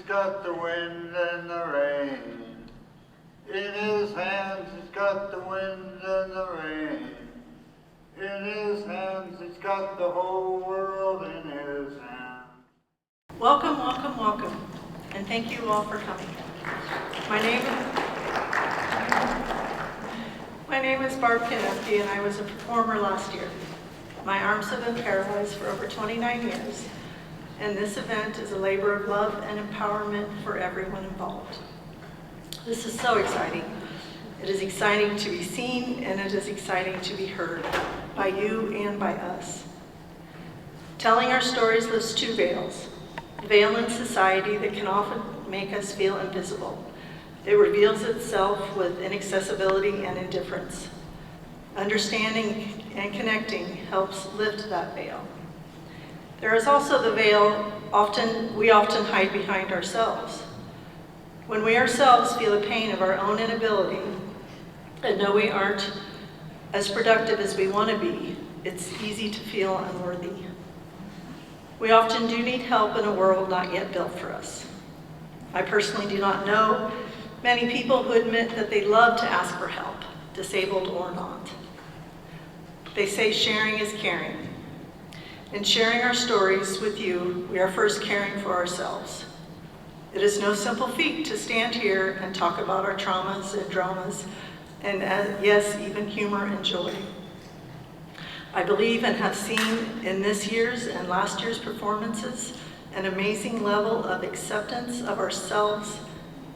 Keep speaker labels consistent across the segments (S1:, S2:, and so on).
S1: got the wind and the rain. In his hands he's got the wind and the rain. In his hands he's got the whole world in his hands.
S2: Welcome, welcome, welcome, and thank you all for coming. My name is Barb Kinefke, and I was a performer last year. My arms have been paralyzed for over 29 years, and this event is a labor of love and empowerment for everyone involved. This is so exciting. It is exciting to be seen, and it is exciting to be heard by you and by us. Telling our stories lifts two veils. The veil in society that can often make us feel invisible. It reveals itself with inaccessibility and indifference. Understanding and connecting helps lift that veil. There is also the veil we often hide behind ourselves. When we ourselves feel the pain of our own inability and know we aren't as productive as we want to be, it's easy to feel unworthy. We often do need help in a world not yet built for us. I personally do not know many people who admit that they love to ask for help, disabled or not. They say sharing is caring. In sharing our stories with you, we are first caring for ourselves. It is no simple feat to stand here and talk about our traumas and dramas, and yes, even humor and joy. I believe and have seen in this year's and last year's performances an amazing level of acceptance of ourselves,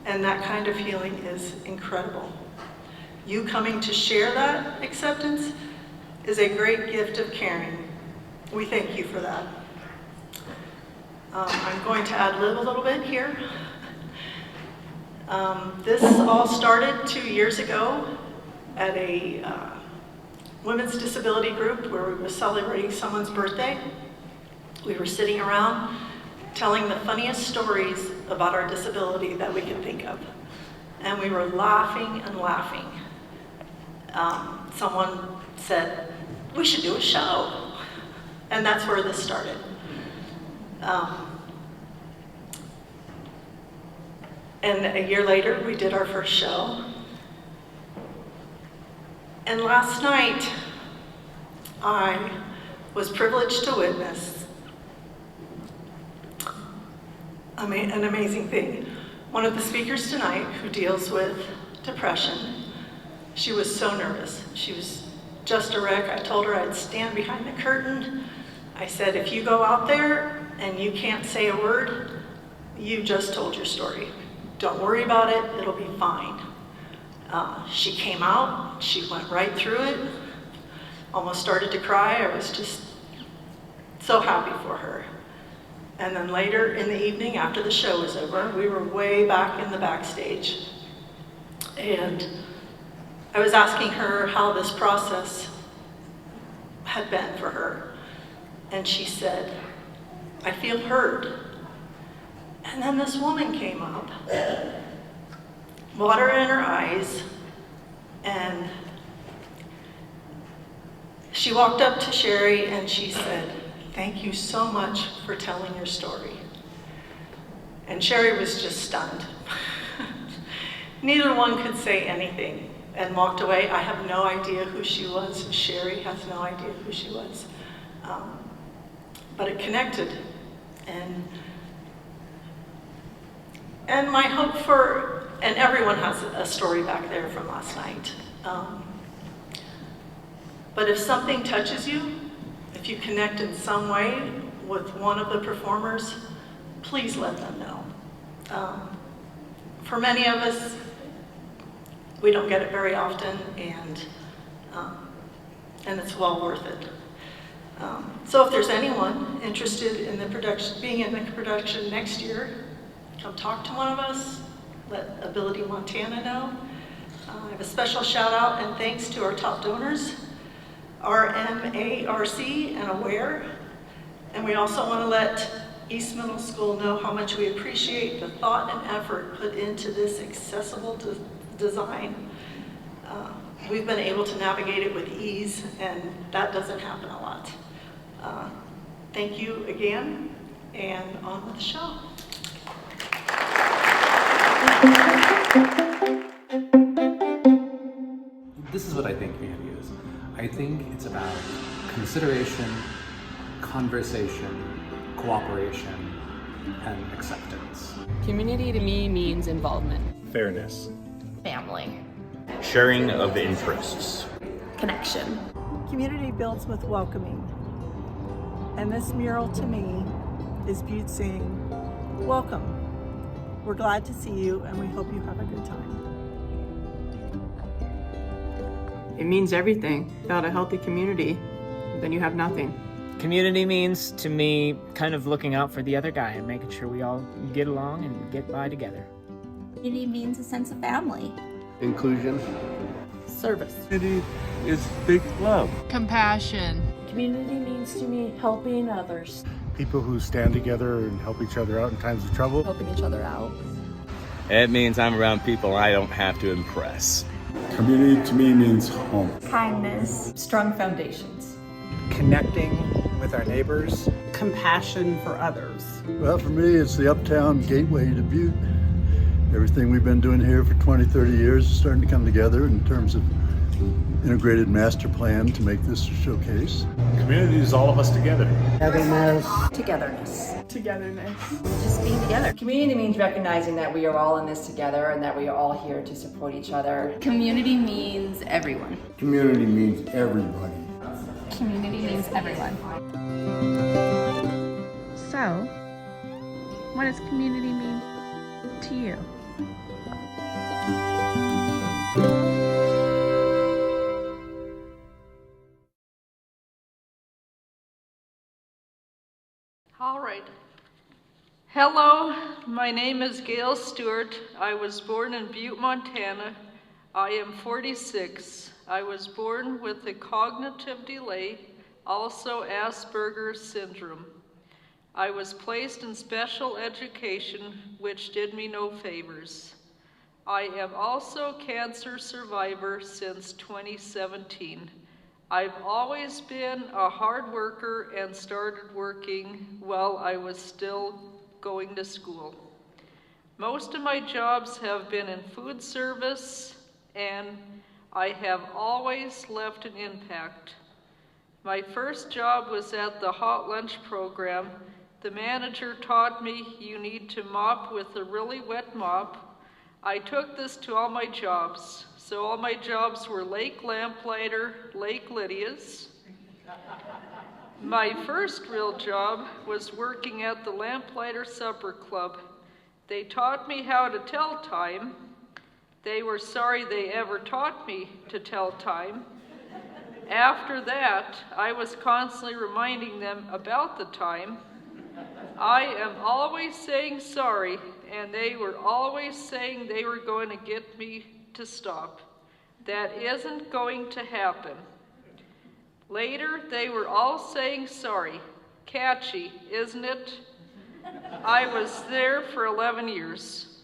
S2: and that kind of feeling is incredible. You coming to share that acceptance is a great gift of caring. We thank you for that. I'm going to ad-lib a little bit here. This all started 2 years ago at a women's disability group where we were celebrating someone's birthday. We were sitting around telling the funniest stories about our disability that we could think of. And we were laughing and laughing. Someone said, "We should do a show." And that's where this started. And a year later, we did our first show. And last night, I was privileged to witness an amazing thing. One of the speakers tonight, who deals with depression, she was so nervous. She was just a wreck. I told her I'd stand behind the curtain. I said, if you go out there and you can't say a word, you just told your story. Don't worry about it, it'll be fine. She came out, she went right through it, almost started to cry. I was just so happy for her. And then later in the evening, after the show was over, we were way back in the backstage. And I was asking her how this process had been for her. And she said, "I feel heard." And then this woman came up, water in her eyes, and she walked up to Sherry and she said, "Thank you so much for telling your story." And Sherry was just stunned. Neither one could say anything and walked away. I have no idea who she was. Sherry has no idea who she was. But it connected. And my hope for, and everyone has a story back there from last night. But if something touches you, if you connect in some way with one of the performers, please let them know. For many of us, we don't get it very often, and it's well worth it. So if there's anyone interested in the production, being in the production next year, come talk to one of us, let Ability Montana know. I have a special shout out and thanks to our top donors, RMARC and AWARE. And we also want to let East Middle School know how much we appreciate the thought and effort put into this accessible design. We've been able to navigate it with ease, and that doesn't happen a lot. Thank you again, and on with the show.
S3: This is what I think community is. I think it's about consideration, conversation, cooperation, and acceptance.
S4: Community to me means involvement,
S5: Fairness.
S6: Family.
S5: Sharing of interests.
S6: Connection.
S7: Community builds with welcoming. And this mural to me is Butte saying, welcome. We're glad to see you and we hope you have a good time.
S8: It means everything. Without a healthy community, then you have nothing.
S9: Community means, to me, kind of looking out for the other guy and making sure we all get along and get by together.
S6: Community means a sense of family.
S10: Inclusion.
S4: service.
S5: Community is big love.
S11: Compassion.
S12: Community means to me helping others.
S13: People who stand together and help each other out in times of trouble.
S4: Helping each other out.
S5: It means I'm around people I don't have to impress.
S13: Community to me means home.
S6: Kindness. Strong foundations.
S9: Connecting with our neighbors.
S7: Compassion for others.
S13: Well, for me, it's the uptown gateway to Butte. Everything we've been doing here for 20, 30 years is starting to come together in terms of integrated master plan to make this a showcase.
S5: Community is all of us together.
S6: Togetherness.
S7: Togetherness.
S6: Just being together.
S12: Community means recognizing that we are all in this together and that we are all here to support each other.
S4: Community means everyone.
S10: Community means everybody.
S6: Community means everyone.
S11: So, what does community mean to you?
S2: All right. Hello, my name is Gail Stewart. I was born in Butte, Montana. I am 46. I was born with a cognitive delay, also Asperger's syndrome. I was placed in special education, which did me no favors. I am also cancer survivor since 2017. I've always been a hard worker and started working while I was still going to school. Most of my jobs have been in food service, and I have always left an impact. My first job was at the hot lunch program. The manager taught me you need to mop with a really wet mop. I took this to all my jobs. So all my jobs were Lake Lamplighter, Lake Lydia's. My first real job was working at the Lamplighter Supper Club. They taught me how to tell time. They were sorry they ever taught me to tell time. After that, I was constantly reminding them about the time. I am always saying sorry, and they were always saying they were going to get me to stop. That isn't going to happen. Later, they were all saying sorry. Catchy, isn't it? I was there for 11 years.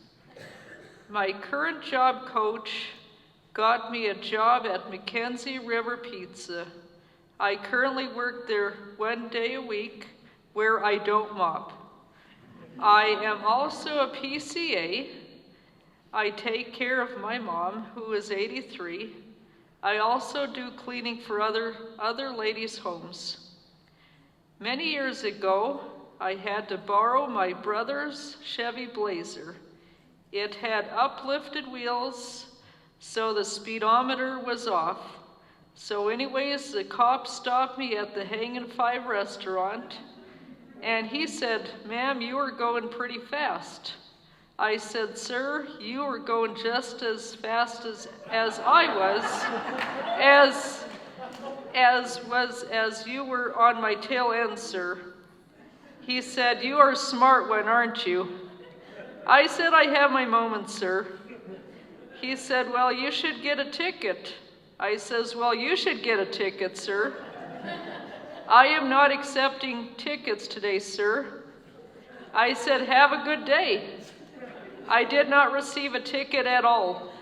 S2: My current job coach got me a job at Mackenzie River Pizza. I currently work there 1 day a week where I don't mop. I am also a PCA. I take care of my mom, who is 83. I also do cleaning for other ladies' homes. Many years ago, I had to borrow my brother's Chevy Blazer. It had uplifted wheels, so the speedometer was off. So anyways, the cop stopped me at the Hangin' Five restaurant, and he said, "Ma'am, you are going pretty fast." I said, "Sir, you were going just as fast as I was, as you were on my tail end, sir." He said, "You are a smart one, aren't you?" I said, "I have my moments, sir." He said, "Well, you should get a ticket." I says, "Well, you should get a ticket, sir." "I am not accepting tickets today, sir." I said, "Have a good day." I did not receive a ticket at all.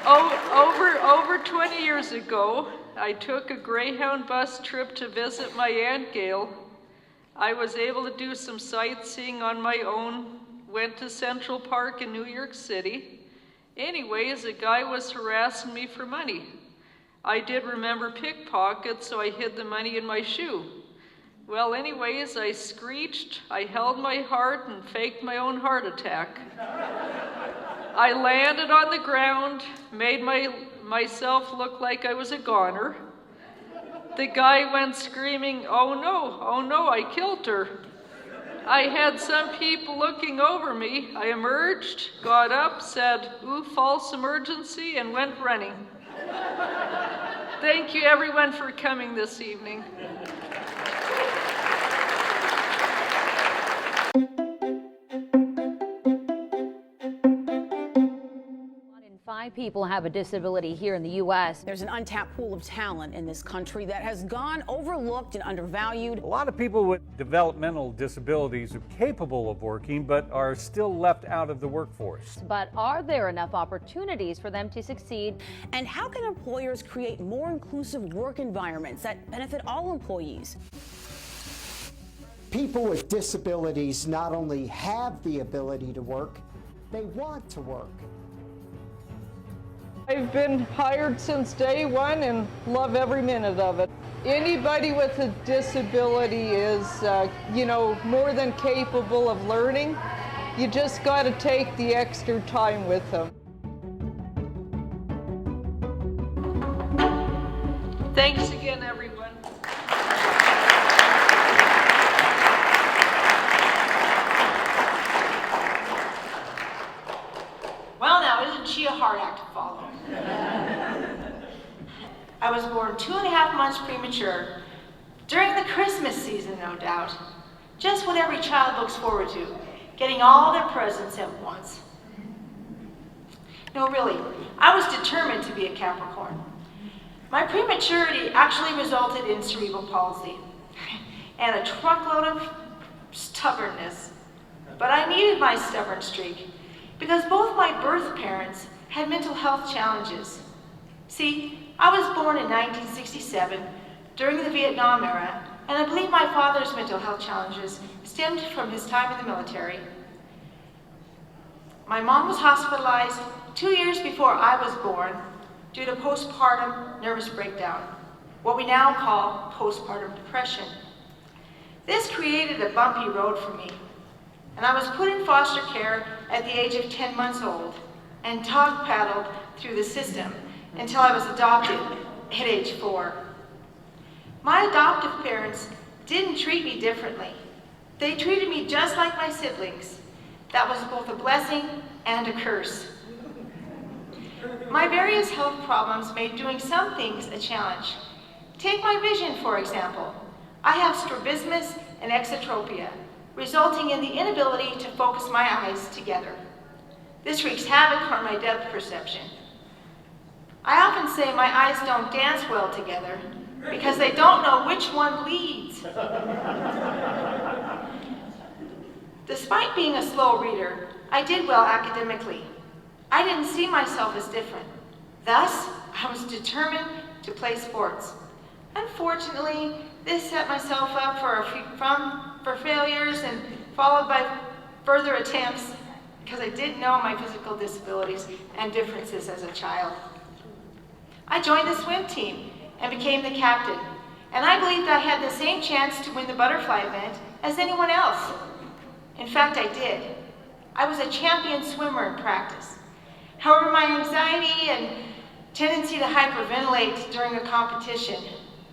S2: Over 20 years ago, I took a Greyhound bus trip to visit my Aunt Gail. I was able to do some sightseeing on my own
S14: went to Central Park in New York City. Anyways, a guy was harassing me for money. I did remember pickpockets, so I hid the money in my shoe. Well, anyways, I screeched, I held my heart, and faked my own heart attack. I landed on the ground, made myself look like I was a goner. The guy went screaming, oh no, I killed her. I had some people looking over me. I emerged, got up, said, ooh, false emergency, and went running. Thank you everyone for coming this evening.
S15: 5 people have a disability here in the U.S.
S16: There's an untapped pool of talent in this country that has gone overlooked and undervalued.
S17: A lot of people with developmental disabilities are capable of working, but are still left out of the workforce.
S15: But are there enough opportunities for them to succeed?
S16: And how can employers create more inclusive work environments that benefit all employees?
S18: People with disabilities not only have the ability to work, they want to work.
S14: I've been hired since day one and love every minute of it. Anybody with a disability is, more than capable of learning. You just got to take the extra time with them. Thanks again, everyone.
S19: Well, now, isn't she a hard act to follow? I was born 2.5 months premature, during the Christmas season, no doubt. Just what every child looks forward to, getting all their presents at once. No, really, I was determined to be a Capricorn. My prematurity actually resulted in cerebral palsy and a truckload of stubbornness. But I needed my stubborn streak, because both my birth parents had mental health challenges. See, I was born in 1967 during the Vietnam era, and I believe my father's mental health challenges stemmed from his time in the military. My mom was hospitalized 2 years before I was born due to postpartum nervous breakdown, what we now call postpartum depression. This created a bumpy road for me, and I was put in foster care at the age of 10 months old and dog-paddled through the system until I was adopted at age 4. My adoptive parents didn't treat me differently. They treated me just like my siblings. That was both a blessing and a curse. My various health problems made doing some things a challenge. Take my vision, for example. I have strabismus and exotropia, resulting in the inability to focus my eyes together. This wreaks havoc on my depth perception. I often say my eyes don't dance well together because they don't know which one leads. Despite being a slow reader, I did well academically. I didn't see myself as different. Thus, I was determined to play sports. Unfortunately, this set myself up for failures and followed by further attempts because I didn't know my physical disabilities and differences as a child. I joined the swim team and became the captain, and I believed I had the same chance to win the butterfly event as anyone else. In fact, I did. I was a champion swimmer in practice. However, my anxiety and tendency to hyperventilate during a competition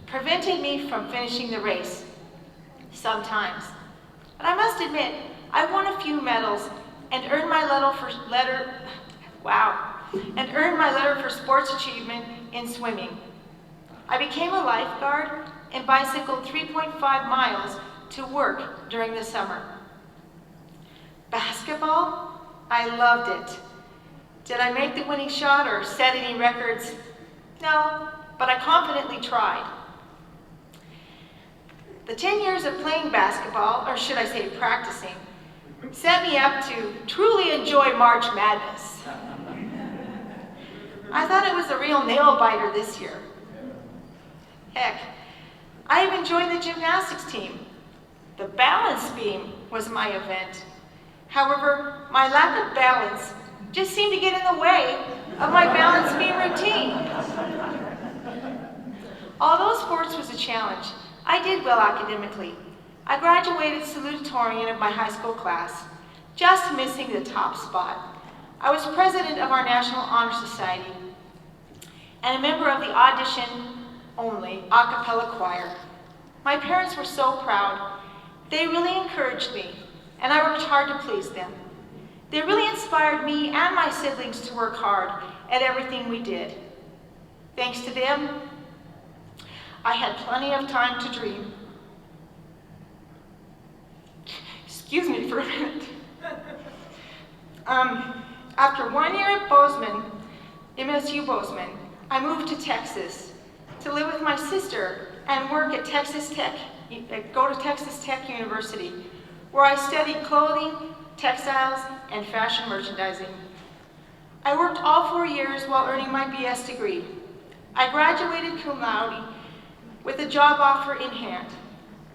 S19: prevented me from finishing the race, sometimes. But I must admit, I won a few medals and earned my letter for sports achievement in swimming. I became a lifeguard and bicycled 3.5 miles to work during the summer. Basketball? I loved it. Did I make the winning shot or set any records? No, but I confidently tried. The 10 years of playing basketball, or should I say practicing, set me up to truly enjoy March Madness. I thought it was a real nail-biter this year. Heck, I even joined the gymnastics team. The balance beam was my event. However, my lack of balance just seemed to get in the way of my balance beam routine. Although sports was a challenge, I did well academically. I graduated salutatorian of my high school class, just missing the top spot. I was president of our National Honor Society and a member of the audition-only a cappella choir. My parents were so proud. They really encouraged me, and I worked hard to please them. They really inspired me and my siblings to work hard at everything we did. Thanks to them, I had plenty of time to dream. Excuse me for a minute. After 1 year at Bozeman, MSU Bozeman, I moved to Texas to live with my sister and work at Texas Tech, go to Texas Tech University, where I studied clothing, textiles, and fashion merchandising. I worked all 4 years while earning my BS degree. I graduated cum laude with a job offer in hand.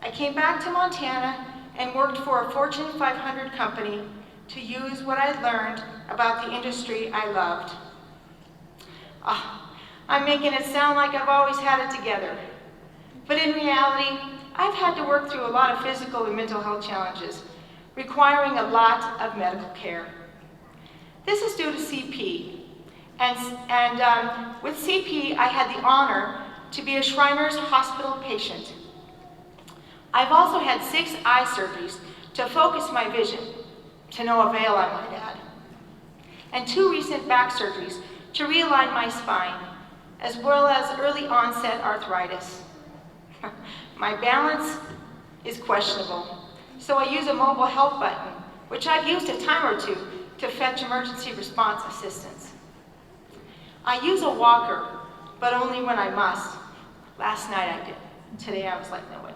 S19: I came back to Montana and worked for a Fortune 500 company to use what I learned about the industry I loved. I'm making it sound like I've always had it together. But in reality, I've had to work through a lot of physical and mental health challenges, requiring a lot of medical care. This is due to CP. And with CP, I had the honor to be a Shriners Hospital patient. I've also had 6 eye surgeries to focus my vision, to no avail, I might add, and 2 recent back surgeries to realign my spine, as well as early onset arthritis. My balance is questionable, so I use a mobile help button, which I've used a time or 2 to fetch emergency response assistance. I use a walker, but only when I must. Last night I did. Today I was like, no way.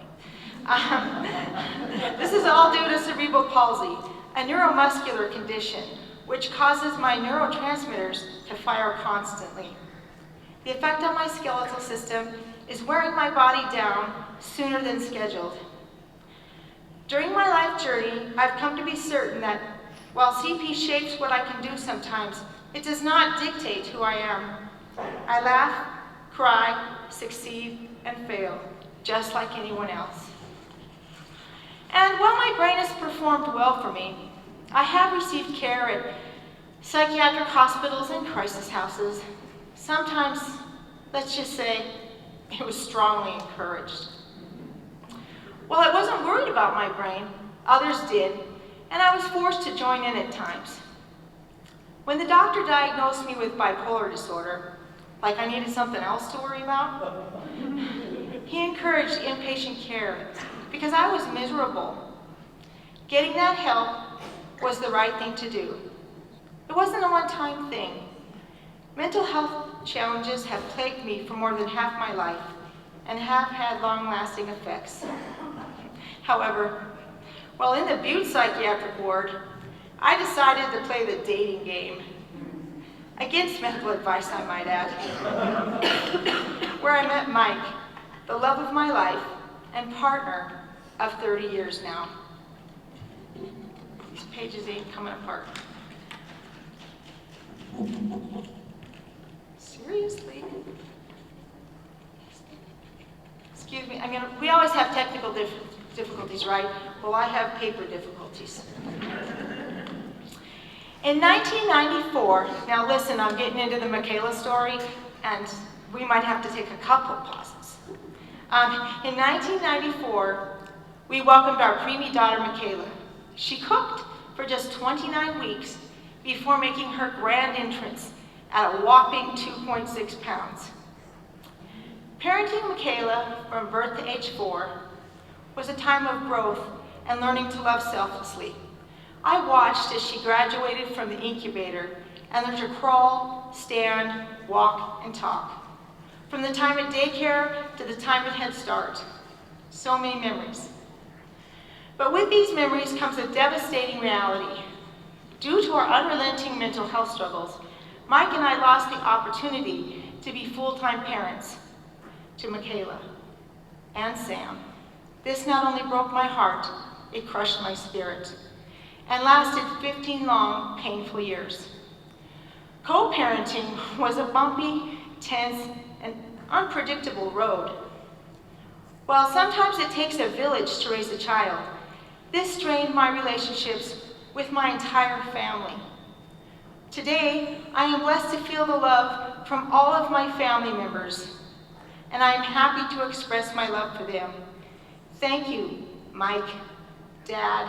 S19: This is all due to cerebral palsy, a neuromuscular condition which causes my neurotransmitters to fire constantly. The effect on my skeletal system is wearing my body down sooner than scheduled. During my life journey, I've come to be certain that while CP shapes what I can do sometimes, it does not dictate who I am. I laugh, cry, succeed, and fail, just like anyone else. And while my brain has performed well for me, I have received care at psychiatric hospitals and crisis houses. Sometimes, let's just say, it was strongly encouraged. While I wasn't worried about my brain, others did, and I was forced to join in at times. When the doctor diagnosed me with bipolar disorder, like I needed something else to worry about, he encouraged inpatient care because I was miserable. Getting that help was the right thing to do. It wasn't a one-time thing. Mental health challenges have plagued me for more than half my life and have had long-lasting effects. However, while in the Butte psychiatric ward, I decided to play the dating game. Against medical advice, I might add. Where I met Mike, the love of my life and partner of 30 years now. These pages ain't coming apart. Seriously? Excuse me, we always have technical difficulties, right? Well, I have paper difficulties. In 1994, now listen, I'm getting into the Michaela story, and we might have to take a couple pauses. In 1994, we welcomed our preemie daughter, Michaela. She cooked for just 29 weeks before making her grand entrance at a whopping 2.6 pounds. Parenting Michaela from birth to age 4 was a time of growth and learning to love selflessly. I watched as she graduated from the incubator and learned to crawl, stand, walk, and talk. From the time at daycare to the time at Head Start. So many memories. But with these memories comes a devastating reality. Due to our unrelenting mental health struggles, Mike and I lost the opportunity to be full-time parents to Michaela and Sam. This not only broke my heart, it crushed my spirit. and lasted 15 long, painful years. Co-parenting was a bumpy, tense, and unpredictable road. While sometimes it takes a village to raise a child, this strained my relationships with my entire family. Today, I am blessed to feel the love from all of my family members, and I am happy to express my love for them. Thank you, Mike, Dad,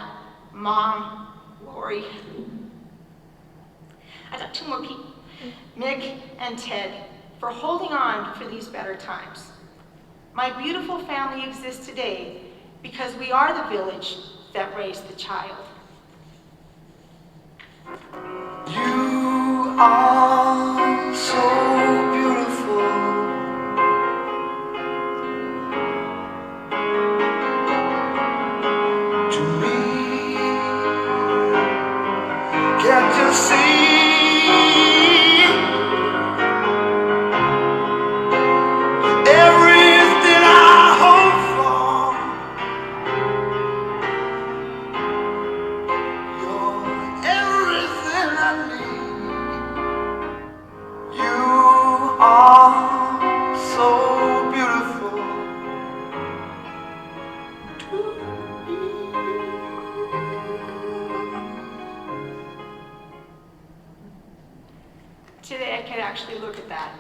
S19: Mom, Lori. I got two more people, Mick and Ted, for holding on for these better times. My beautiful family exists today because we are the village that raised the child.
S1: You are so beautiful. To me, can't you see? Everything I hope for, you're everything I need. You are so beautiful to
S19: Today I could actually look at that.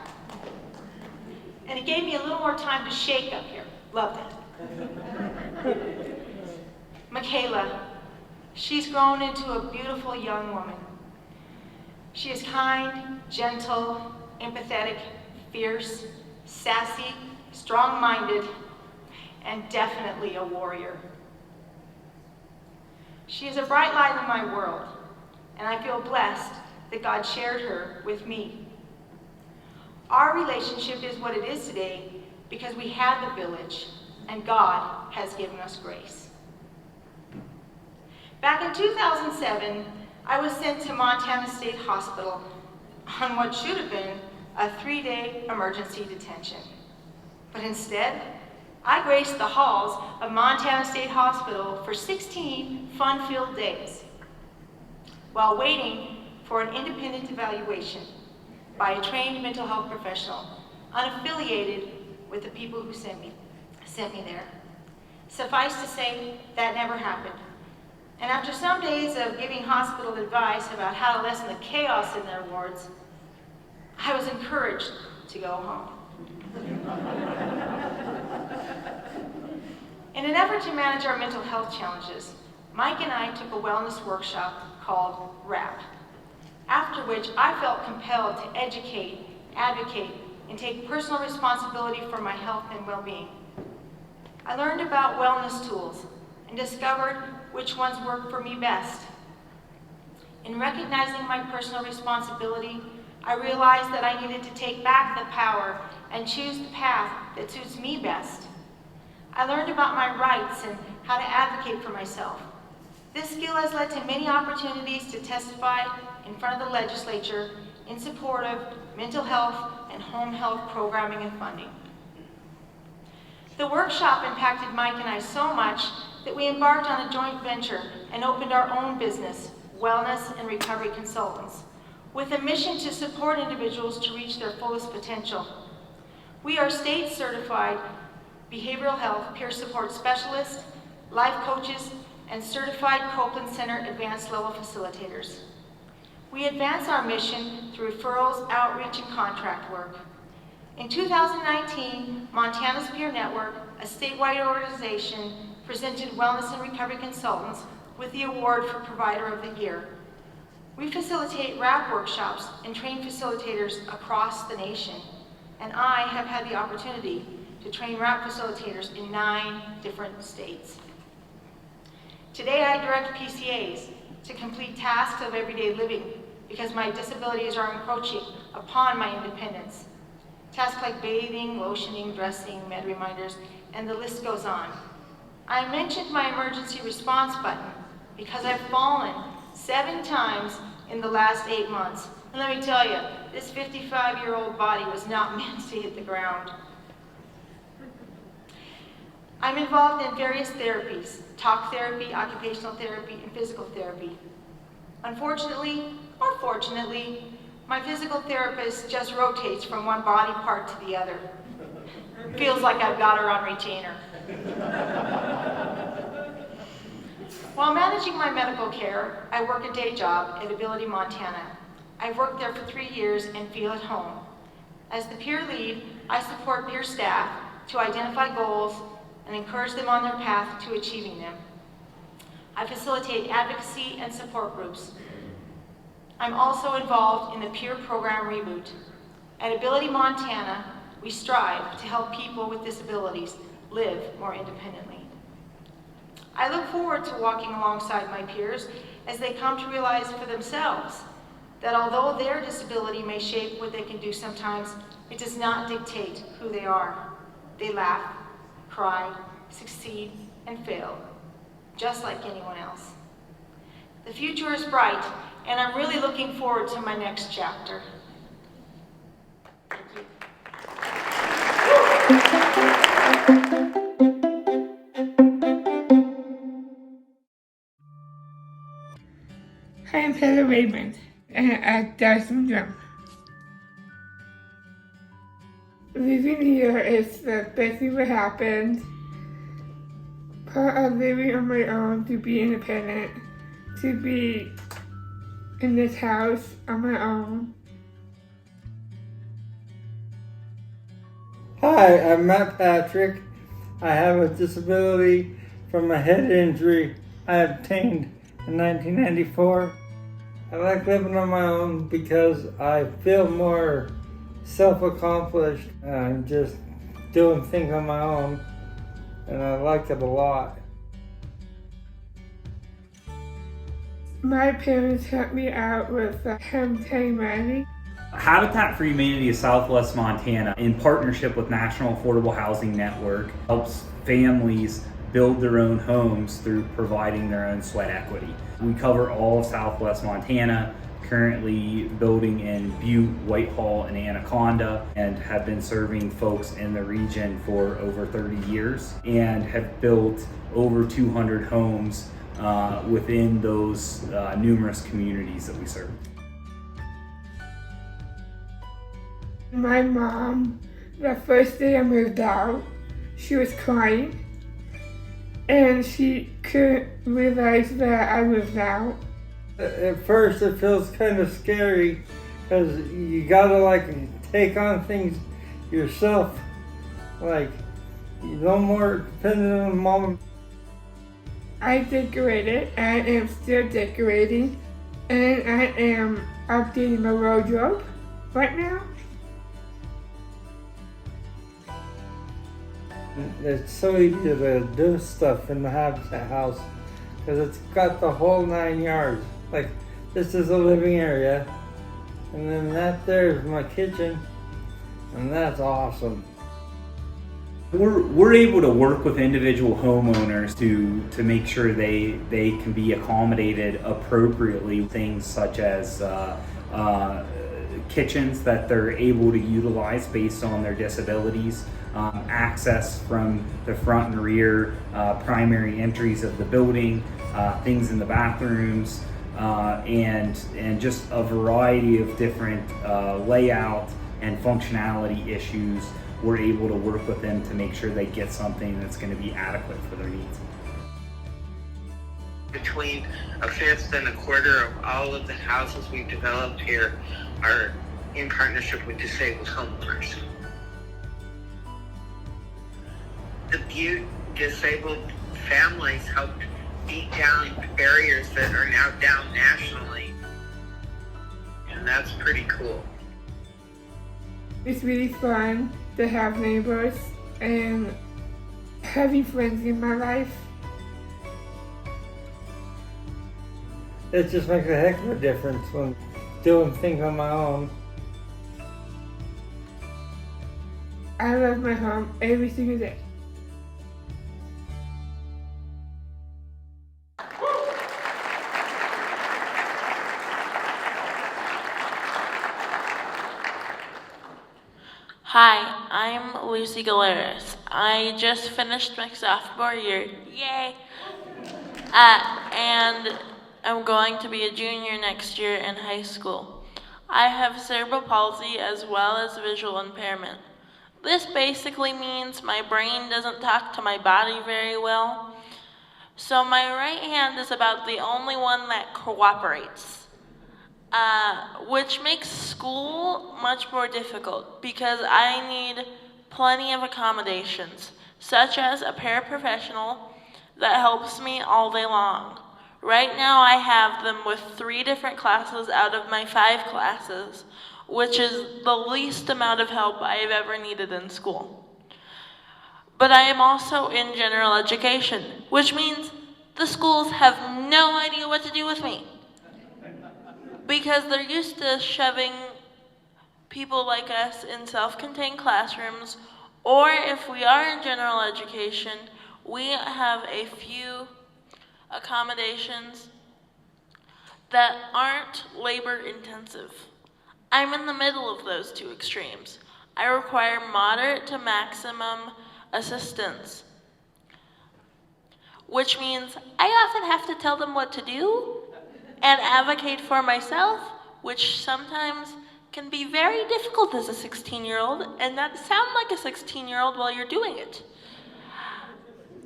S19: And it gave me a little more time to shake up here. Love that. Michaela, she's grown into a beautiful young woman. She is kind, gentle, empathetic, fierce, sassy, strong-minded, and definitely a warrior. She is a bright light in my world, and I feel blessed that God shared her with me. Our relationship is what it is today because we had the village, and God has given us grace. Back in 2007, I was sent to Montana State Hospital on what should have been a 3-day emergency detention. But instead, I graced the halls of Montana State Hospital for 16 fun-filled days while waiting for an independent evaluation by a trained mental health professional, unaffiliated with the people who sent me there. Suffice to say, that never happened. And after some days of giving hospital advice about how to lessen the chaos in their wards, I was encouraged to go home. In an effort to manage our mental health challenges, Mike and I took a wellness workshop called WRAP, after which I felt compelled to educate, advocate, and take personal responsibility for my health and well-being. I learned about wellness tools and discovered which ones worked for me best. In recognizing my personal responsibility, I realized that I needed to take back the power and choose the path that suits me best. I learned about my rights and how to advocate for myself. This skill has led to many opportunities to testify in front of the legislature in support of mental health and home health programming and funding. The workshop impacted Mike and I so much that we embarked on a joint venture and opened our own business, Wellness and Recovery Consultants, with a mission to support individuals to reach their fullest potential. We are state-certified behavioral health peer support specialists, life coaches, and certified Copeland Center advanced level facilitators. We advance our mission through referrals, outreach, and contract work. In 2019, Montana's Peer Network, a statewide organization, presented Wellness and Recovery Consultants with the award for Provider of the Year. We facilitate WRAP workshops and train facilitators across the nation, and I have had the opportunity to train WRAP facilitators in 9 different states. Today I direct PCAs to complete tasks of everyday living because my disabilities are encroaching upon my independence. Tasks like bathing, lotioning, dressing, med reminders, and the list goes on. I mentioned my emergency response button because I've fallen 7 times in the last 8 months. And let me tell you, this 55-year-old body was not meant to hit the ground. I'm involved in various therapies, talk therapy, occupational therapy, and physical therapy. Unfortunately, or fortunately, my physical therapist just rotates from one body part to the other. Feels like I've got her on retainer. While managing my medical care, I work a day job at Ability Montana. I've worked there for 3 years and feel at home. As the peer lead, I support peer staff to identify goals and encourage them on their path to achieving them. I facilitate advocacy and support groups. I'm also involved in the peer program Reboot. At Ability Montana, we strive to help people with disabilities live more independently. I look forward to walking alongside my peers as they come to realize for themselves that although their disability may shape what they can do sometimes, it does not dictate who they are. They laugh, cry, succeed, and fail, just like anyone else. The future is bright, and I'm really looking forward to my next chapter. Thank you.
S20: Hi, I'm Taylor Raymond, and I have Down syndrome. Living here is the best thing that happened. Part of living on my own, to be independent, to be in this house on my own.
S21: Hi, I'm Matt Patrick. I have a disability from a head injury I obtained in 1994. I like living on my own because I feel more self-accomplished. I'm just doing things on my own, and I like it a lot.
S20: My parents helped me out with Habitat Humanity.
S22: Habitat for Humanity of Southwest Montana, in partnership with National Affordable Housing Network, helps families build their own homes through providing their own sweat equity. We cover all of Southwest Montana, currently building in Butte, Whitehall, and Anaconda, and have been serving folks in the region for over 30 years, and have built over 200 homes within those numerous communities that we serve.
S20: My mom, the first day I moved out, she was crying, and she couldn't realize that I moved out.
S21: At first it feels kind of scary because you gotta take on things yourself. You're no more dependent on mom.
S20: I decorated, I am still decorating, and I am updating my wardrobe right now.
S21: It's so easy to do stuff in the Habitat house because it's got the whole 9 yards. This is a living area, and then that there is my kitchen, and that's awesome.
S22: We're able to work with individual homeowners to make sure they can be accommodated appropriately. Things such as kitchens that they're able to utilize based on their disabilities, access from the front and rear primary entries of the building, things in the bathrooms, and just a variety of different layout and functionality issues. We're able to work with them to make sure they get something that's going to be adequate for their needs.
S23: Between a fifth and a quarter of all of the houses we've developed here are in partnership with disabled homeowners. The Butte disabled families helped beat down barriers that are now down nationally, and that's pretty cool.
S20: It's really fun to have neighbors and having friends in my life.
S21: It just makes a heck of a difference when doing things on my own.
S20: I love my home every single day.
S24: Hi,
S3: I'm Lucy Galeras. I just finished my sophomore year. Yay! And I'm going to be a junior next year in high school. I have cerebral palsy as well as visual impairment. This basically means my brain doesn't talk to my body very well. So my right hand is about the only one that cooperates, which makes school much more difficult because I need plenty of accommodations, such as a paraprofessional that helps me all day long. Right now I have them with 3 different classes out of my 5 classes, which is the least amount of help I have ever needed in school. But I am also in general education, which means the schools have no idea what to do with me. Because they're used to shoving people like us in self-contained classrooms, or if we are in general education, we have a few accommodations that aren't labor intensive. I'm in the middle of those 2 extremes. I require moderate to maximum assistance, which means I often have to tell them what to do and advocate for myself, which sometimes can be very difficult as a 16-year-old and not sound like a 16-year-old while you're doing it.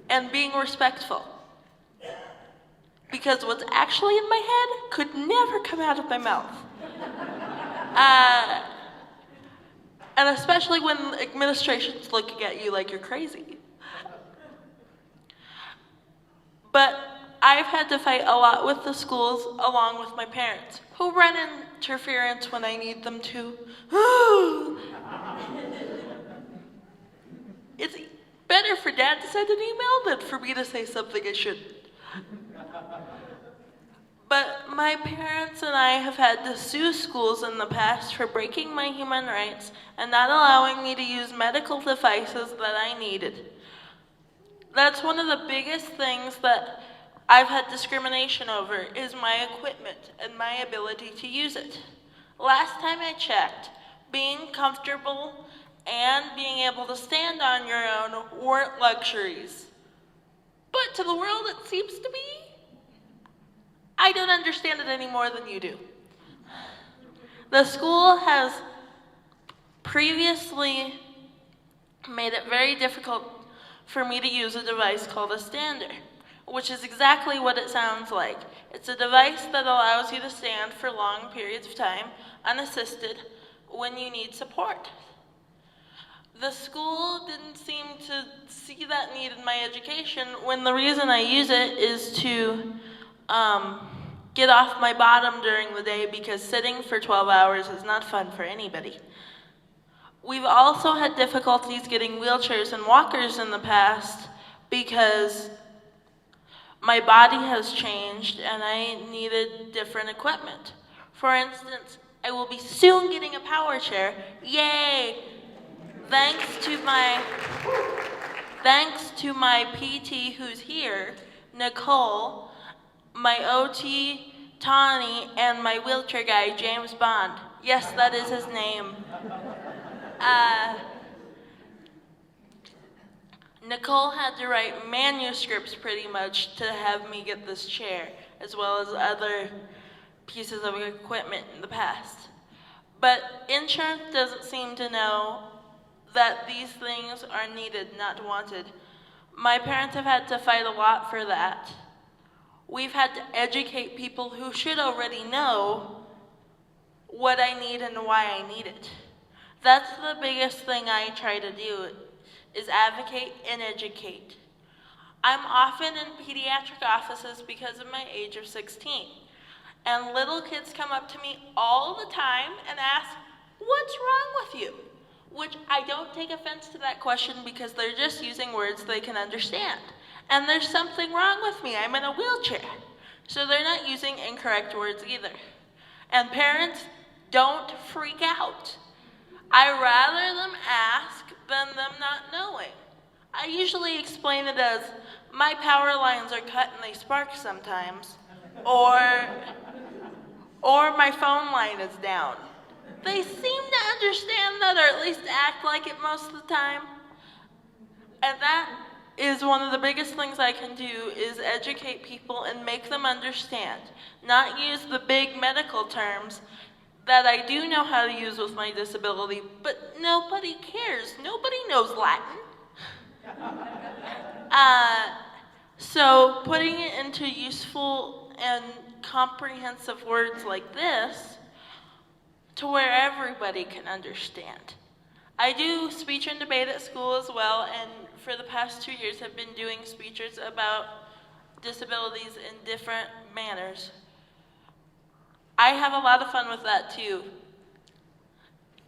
S3: And being respectful. Because what's actually in my head could never come out of my mouth. And especially when administration's looking at you like you're crazy. But I've had to fight a lot with the schools along with my parents, who run interference when I need them to. It's better for Dad to send an email than for me to say something I shouldn't. But my parents and I have had to sue schools in the past for breaking my human rights and not allowing me to use medical devices that I needed. That's one of the biggest things that I've had discrimination over, is my equipment and my ability to use it. Last time I checked, being comfortable and being able to stand on your own weren't luxuries. But to the world it seems to be. I don't understand it any more than you do. The school has previously made it very difficult for me to use a device called a stander, which is exactly what it sounds like. It's a device that allows you to stand for long periods of time, unassisted, when you need support. The school didn't seem to see that need in my education, when the reason I use it is to get off my bottom during the day, because sitting for 12 hours is not fun for anybody. We've also had difficulties getting wheelchairs and walkers in the past because my body has changed and I needed different equipment. For instance, I will be soon getting a power chair. Yay! Thanks to my PT who's here, Nicole, my OT, Tawny, and my wheelchair guy, James Bond. Yes, that is his name. Nicole had to write manuscripts pretty much to have me get this chair, as well as other pieces of equipment in the past. But insurance doesn't seem to know that these things are needed, not wanted. My parents have had to fight a lot for that. We've had to educate people who should already know what I need and why I need it. That's the biggest thing I try to do, is advocate and educate. I'm often in pediatric offices because of my age of 16. And little kids come up to me all the time and ask, "What's wrong with you?" Which I don't take offense to that question because they're just using words they can understand. And there's something wrong with me. I'm in a wheelchair. So they're not using incorrect words either. And parents, don't freak out. I rather them ask than them not knowing. I usually explain it as, my power lines are cut and they spark sometimes. Or my phone line is down. They seem to understand that, or at least act like it most of the time. And that is one of the biggest things I can do, is educate people and make them understand. Not use the big medical terms that I do know how to use with my disability, but nobody cares. Nobody knows Latin. So putting it into useful and comprehensive words like this to where everybody can understand. I do speech and debate at school as well, and for the past 2 years have been doing speeches about disabilities in different manners. I have a lot of fun with that too.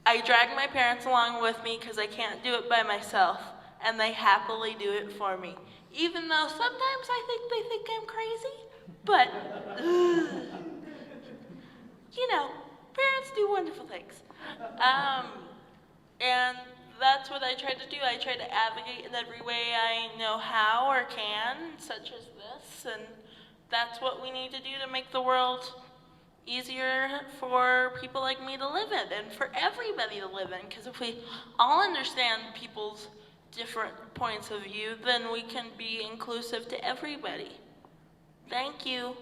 S3: I drag my parents along with me because I can't do it by myself, and they happily do it for me. Even though sometimes I think they think I'm crazy, but you know, parents do wonderful things. And that's what I try to do. I try to advocate in every way I know how or can, such as this, and that's what we need to do to make the world easier for people like me to live in, and for everybody to live in, because if we all understand people's different points of view, then we can be inclusive to everybody. Thank you.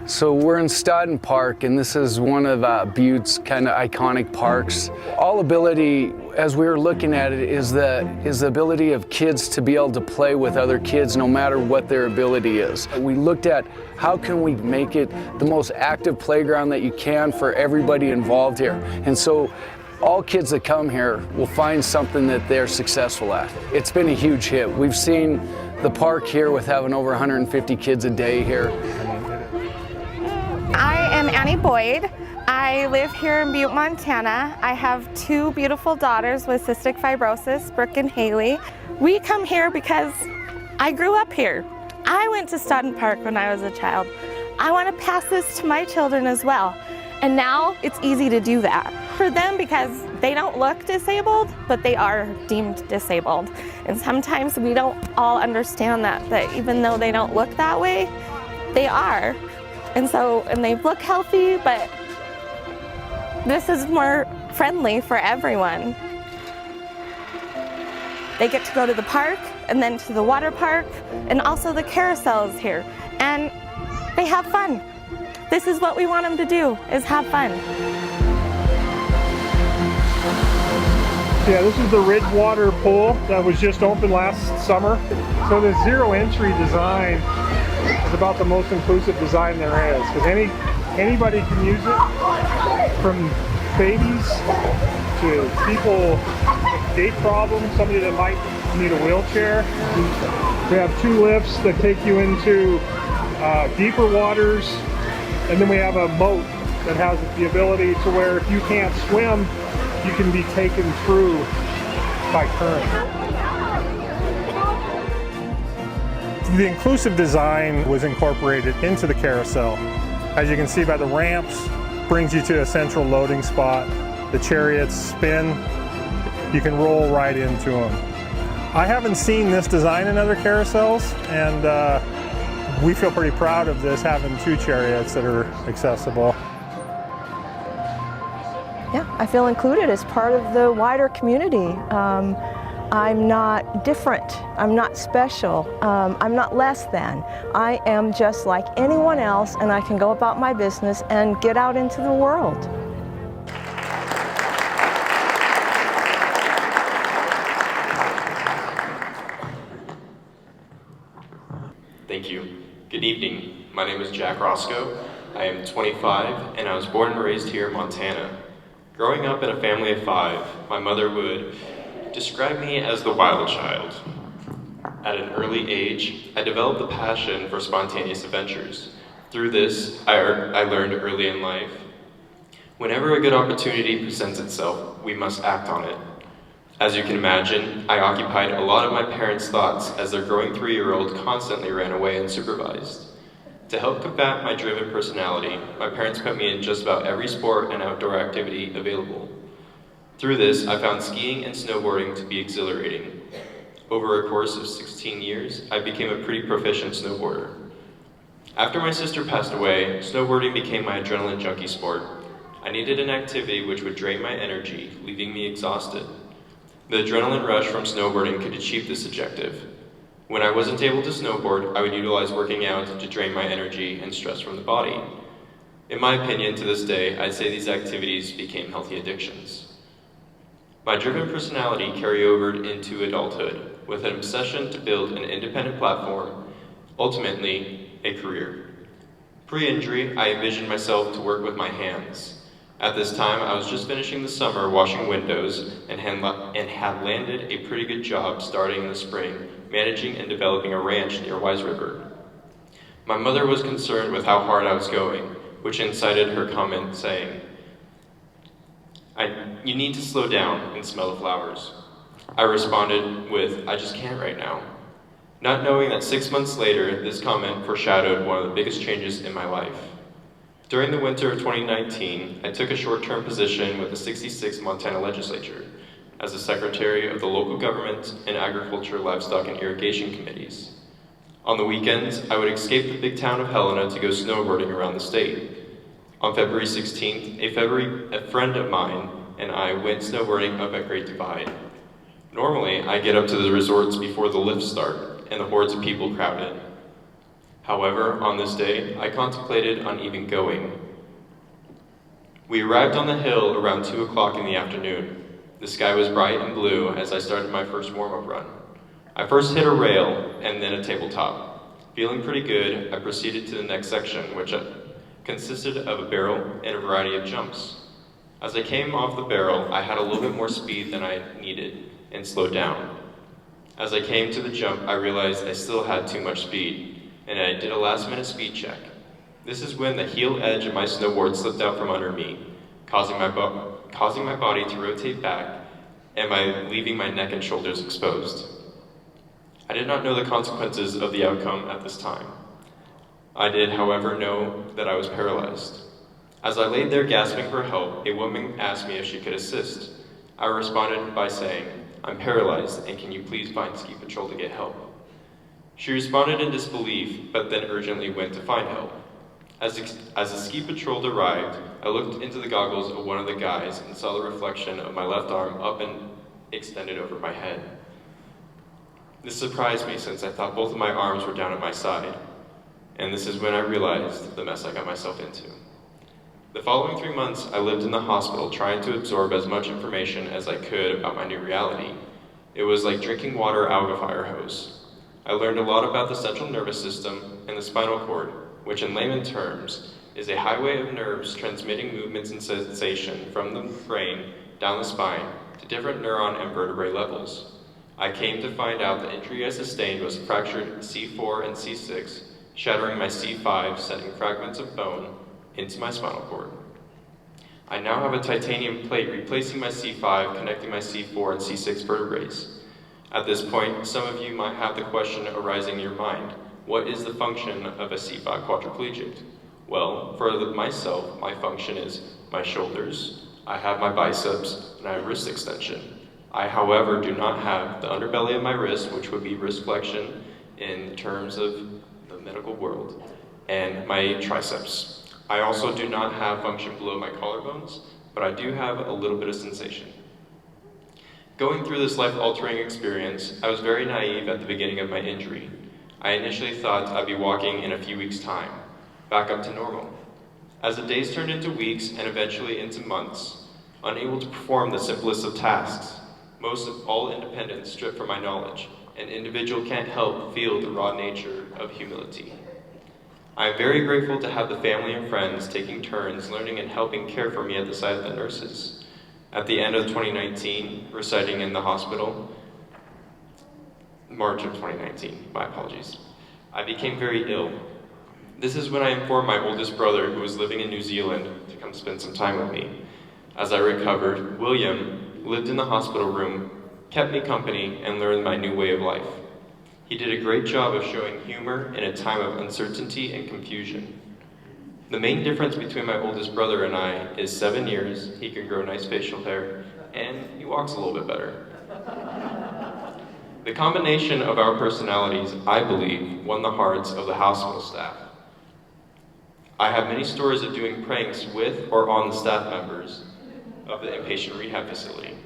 S8: So we're in Stoughton Park, and this is one of Butte's kind of iconic parks. All ability, as we were looking at it, is the ability of kids to be able to play with other kids no matter what their ability is. We looked at how can we make it the most active playground that you can for everybody involved here. And so all kids that come here will find something that they're successful at. It's been a huge hit. We've seen the park here with having over 150 kids a day here.
S9: I am Annie Boyd. I live here in Butte, Montana. I have 2 beautiful daughters with cystic fibrosis, Brooke and Haley. We come here because I grew up here. I went to Stoughton Park when I was a child. I want to pass this to my children as well. And now it's easy to do that for them because they don't look disabled, but they are deemed disabled. And sometimes we don't all understand that even though they don't look that way, they are. And they look healthy, but this is more friendly for everyone. They get to go to the park and then to the water park and also the carousels here. And they have fun. This is what we want them to do, is have fun.
S13: Yeah, this is the Ridgewater pool that was just opened last summer. So the zero entry design is about the most inclusive design there is, because anybody can use it, from babies to people with gait problems, somebody that might need a wheelchair. We have 2 lifts that take you into deeper waters, and then we have a moat that has the ability to where if you can't swim, you can be taken through by current. The inclusive design was incorporated into the carousel. As you can see by the ramps, brings you to a central loading spot. The chariots spin, you can roll right into them. I haven't seen this design in other carousels, and we feel pretty proud of this, having 2 chariots that are accessible.
S24: Yeah, I feel included as part of the wider community. I'm not different, I'm not special, I'm not less than. I am just like anyone else, and I can go about my business and get out into the world.
S25: Thank you. Good evening. My name is Jack Roscoe. I am 25, and I was born and raised here in Montana. Growing up in a family of 5, my mother would describe me as the wild child. At an early age, I developed a passion for spontaneous adventures. Through this, I learned early in life, whenever a good opportunity presents itself, we must act on it. As you can imagine, I occupied a lot of my parents' thoughts as their growing 3-year-old constantly ran away unsupervised. To help combat my driven personality, my parents put me in just about every sport and outdoor activity available. Through this, I found skiing and snowboarding to be exhilarating. Over a course of 16 years, I became a pretty proficient snowboarder. After my sister passed away, snowboarding became my adrenaline junkie sport. I needed an activity which would drain my energy, leaving me exhausted. The adrenaline rush from snowboarding could achieve this objective. When I wasn't able to snowboard, I would utilize working out to drain my energy and stress from the body. In my opinion, to this day, I'd say these activities became healthy addictions. My driven personality carried over into adulthood, with an obsession to build an independent platform, ultimately a career. Pre-injury, I envisioned myself to work with my hands. At this time, I was just finishing the summer washing windows and had landed a pretty good job starting in the spring, managing and developing a ranch near Wise River. My mother was concerned with how hard I was going, which incited her comment saying, "You need to slow down and smell the flowers." I responded with, "I just can't right now," not knowing that 6 months later, this comment foreshadowed one of the biggest changes in my life. During the winter of 2019, I took a short-term position with the 66th Montana Legislature as the Secretary of the Local Government and Agriculture, Livestock, and Irrigation Committees. On the weekends, I would escape the big town of Helena to go snowboarding around the state. On February 16th, a friend of mine and I went snowboarding up at Great Divide. Normally, I get up to the resorts before the lifts start and the hordes of people crowd in. However, on this day, I contemplated on even going. We arrived on the hill around 2 o'clock in the afternoon. The sky was bright and blue as I started my first warm-up run. I first hit a rail and then a tabletop. Feeling pretty good, I proceeded to the next section, which consisted of a barrel and a variety of jumps. As I came off the barrel, I had a little bit more speed than I needed and slowed down. As I came to the jump, I realized I still had too much speed, and I did a last-minute speed check. This is when the heel edge of my snowboard slipped out from under me, causing my body to rotate back and leaving my neck and shoulders exposed. I did not know the consequences of the outcome at this time. I did, however, know that I was paralyzed. As I laid there gasping for help, a woman asked me if she could assist. I responded by saying, "I'm paralyzed, and can you please find ski patrol to get help?" She responded in disbelief, but then urgently went to find help. As the ski patrol arrived, I looked into the goggles of one of the guys and saw the reflection of my left arm up and extended over my head. This surprised me since I thought both of my arms were down at my side, and this is when I realized the mess I got myself into. The following 3 months, I lived in the hospital trying to absorb as much information as I could about my new reality. It was like drinking water out of a fire hose. I learned a lot about the central nervous system and the spinal cord, which in layman terms is a highway of nerves transmitting movements and sensation from the brain down the spine to different neuron and vertebrae levels. I came to find out the injury I sustained was fractured C4 and C6, shattering my C5, sending fragments of bone into my spinal cord. I now have a titanium plate replacing my C5, connecting my C4 and C6 vertebrae. At this point, some of you might have the question arising in your mind, what is the function of a C5 quadriplegic? Well, for myself, my function is my shoulders, I have my biceps, and I have wrist extension. I, however, do not have the underbelly of my wrist, which would be wrist flexion in terms of the medical world, and my triceps. I also do not have function below my collarbones, but I do have a little bit of sensation. Going through this life-altering experience, I was very naive at the beginning of my injury. I initially thought I'd be walking in a few weeks' time, back up to normal. As the days turned into weeks and eventually into months, unable to perform the simplest of tasks, most of all independence stripped from my knowledge, an individual can't help feel the raw nature of humility. I am very grateful to have the family and friends taking turns learning and helping care for me at the side of the nurses. At the end of 2019, residing in the hospital, March of 2019, my apologies, I became very ill. This is when I informed my oldest brother, who was living in New Zealand, to come spend some time with me. As I recovered, William lived in the hospital room, kept me company, and learned my new way of life. He did a great job of showing humor in a time of uncertainty and confusion. The main difference between my oldest brother and I is 7 years, he can grow nice facial hair, and he walks a little bit better. The combination of our personalities, I believe, won the hearts of the hospital staff. I have many stories of doing pranks with or on the staff members of the inpatient rehab facility.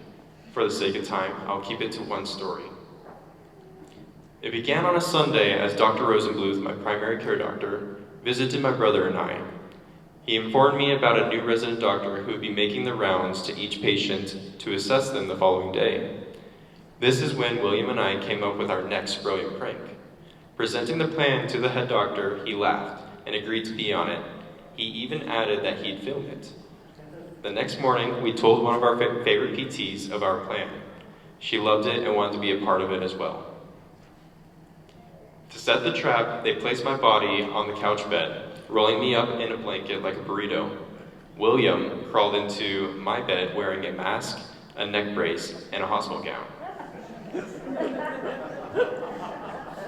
S25: For the sake of time, I'll keep it to one story. It began on a Sunday as Dr. Rosenbluth, my primary care doctor, visited my brother and I. He informed me about a new resident doctor who would be making the rounds to each patient to assess them the following day. This is when William and I came up with our next brilliant prank. Presenting the plan to the head doctor, he laughed and agreed to be on it. He even added that he'd film it. The next morning, we told one of our favorite PTs of our plan. She loved it and wanted to be a part of it as well. To set the trap, they placed my body on the couch bed, rolling me up in a blanket like a burrito. William crawled into my bed wearing a mask, a neck brace, and a hospital gown.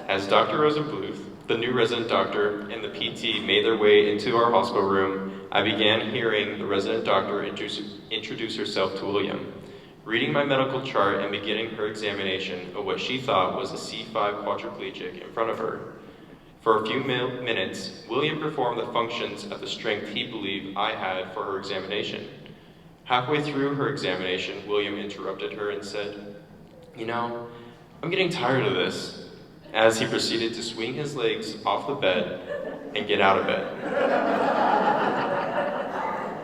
S25: As Dr. Rosenbluth, the new resident doctor, and the PT made their way into our hospital room, I began hearing the resident doctor introduce herself to William, reading my medical chart and beginning her examination of what she thought was a C5 quadriplegic in front of her. For a few minutes, William performed the functions at the strength he believed I had for her examination. Halfway through her examination, William interrupted her and said, "You know, I'm getting tired of this," as he proceeded to swing his legs off the bed and get out of bed.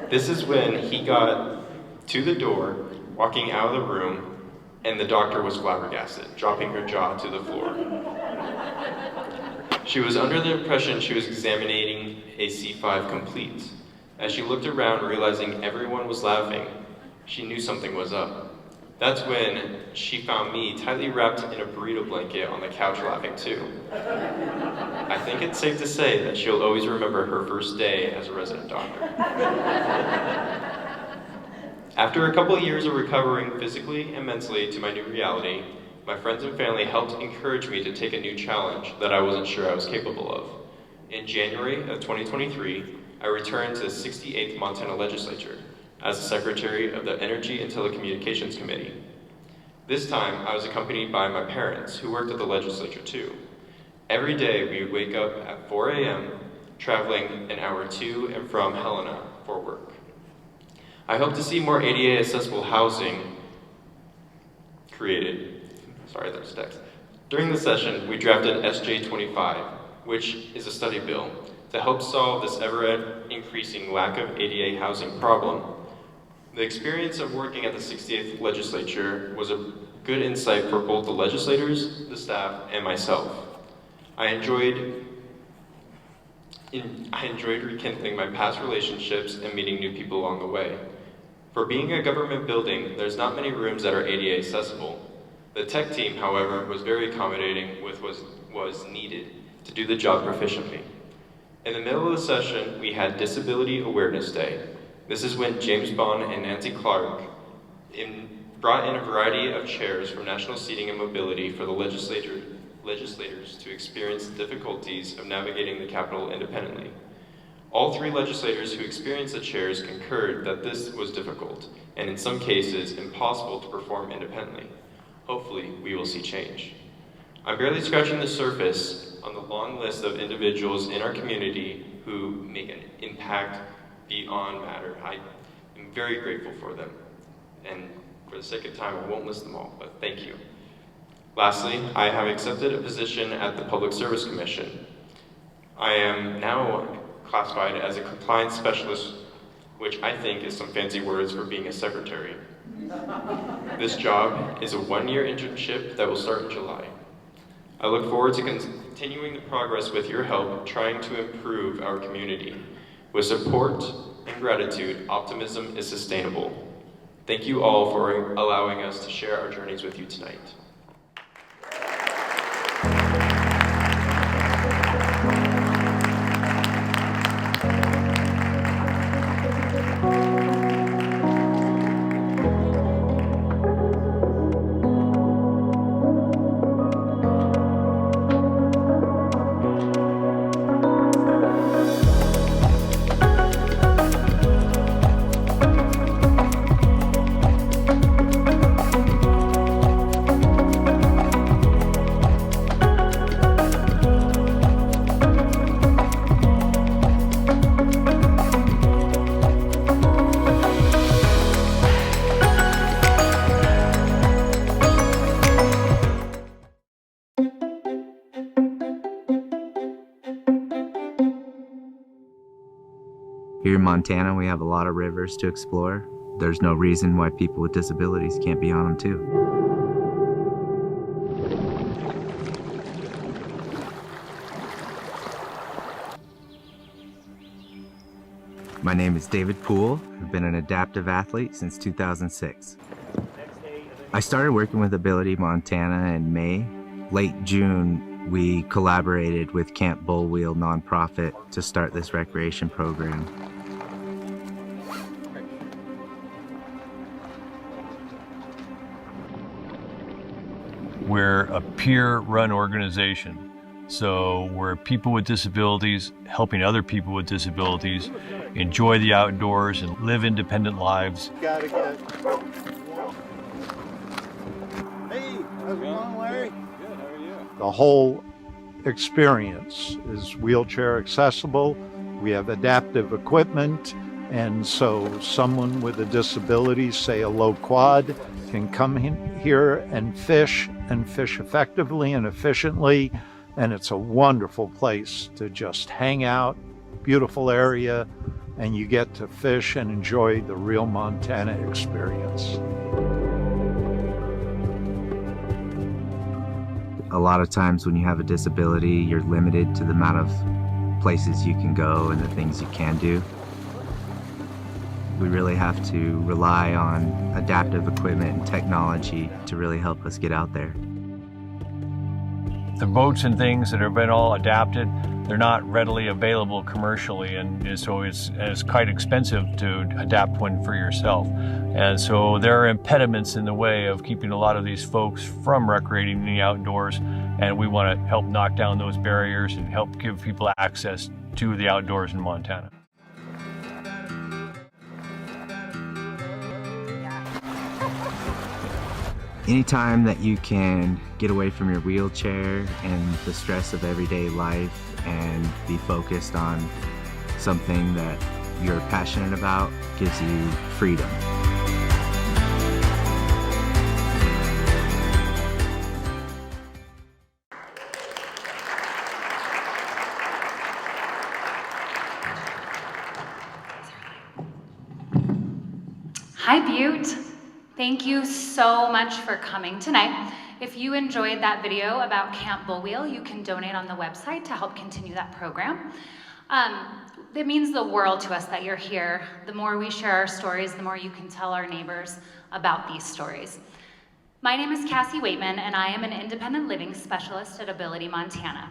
S25: This is when he got to the door, walking out of the room, and the doctor was flabbergasted, dropping her jaw to the floor. She was under the impression she was examining a C5 complete. As she looked around, realizing everyone was laughing, she knew something was up. That's when she found me tightly wrapped in a burrito blanket on the couch laughing too. I think it's safe to say that she'll always remember her first day as a resident doctor. After a couple of years of recovering physically and mentally to my new reality, my friends and family helped encourage me to take a new challenge that I wasn't sure I was capable of. In January of 2023, I returned to the 68th Montana Legislature as the Secretary of the Energy and Telecommunications Committee. This time, I was accompanied by my parents, who worked at the legislature too. Every day, we would wake up at 4 a.m., traveling an hour to and from Helena for work. I hope to see more ADA accessible housing created. Sorry, there's text. During the session, we drafted SJ 25, which is a study bill, to help solve this ever-increasing lack of ADA housing problem. The experience of working at the 68th Legislature was a good insight for both the legislators, the staff, and myself. I enjoyed rekindling my past relationships and meeting new people along the way. For being a government building, there's not many rooms that are ADA accessible. The tech team, however, was very accommodating with what was needed to do the job proficiently. In the middle of the session, we had Disability Awareness Day. This is when James Bond and Nancy Clark brought in a variety of chairs from National Seating and Mobility for the legislators to experience the difficulties of navigating the Capitol independently. All three legislators who experienced the chairs concurred that this was difficult, and in some cases, impossible to perform independently. Hopefully, we will see change. I'm barely scratching the surface on the long list of individuals in our community who make an impact beyond matter. I am very grateful for them. And for the sake of time, I won't list them all, but thank you. Lastly, I have accepted a position at the Public Service Commission. I am now classified as a compliance specialist, which I think is some fancy words for being a secretary. This job is a one-year internship that will start in July. I look forward to continuing the progress with your help, trying to improve our community. With support and gratitude, optimism is sustainable. Thank you all for allowing us to share our journeys with you tonight.
S4: Here in Montana, we have a lot of rivers to explore. There's no reason why people with disabilities can't be on them too. My name is David Poole. I've been an adaptive athlete since 2006. I started working with Ability Montana in May. Late June, we collaborated with Camp Bullwheel nonprofit to start this recreation program.
S5: We're a peer-run organization. So we're people with disabilities helping other people with disabilities enjoy the outdoors and live independent lives.
S1: Gotta get. Hey, how's it going, Larry?
S5: Good, how are you?
S1: The whole experience is wheelchair accessible. We have adaptive equipment, and so someone with a disability, say a low quad, can come in here and fish effectively and efficiently. And it's a wonderful place to just hang out, beautiful area, and you get to fish and enjoy the real Montana experience.
S4: A lot of times when you have a disability, you're limited to the amount of places you can go and the things you can do. We really have to rely on adaptive equipment and technology to really help us get out there.
S5: The boats and things that have been all adapted, they're not readily available commercially, and so it's quite expensive to adapt one for yourself. And so there are impediments in the way of keeping a lot of these folks from recreating in the outdoors, and we want to help knock down those barriers and help give people access to the outdoors in Montana.
S4: Anytime that you can get away from your wheelchair and the stress of everyday life and be focused on something that you're passionate about gives you freedom.
S7: Hi, Butte. Thank you so much for coming tonight. If you enjoyed that video about Camp Bullwheel, you can donate on the website to help continue that program. It means the world to us that you're here. The more we share our stories, the more you can tell our neighbors about these stories. My name is Cassie Waitman, and I am an independent living specialist at Ability Montana.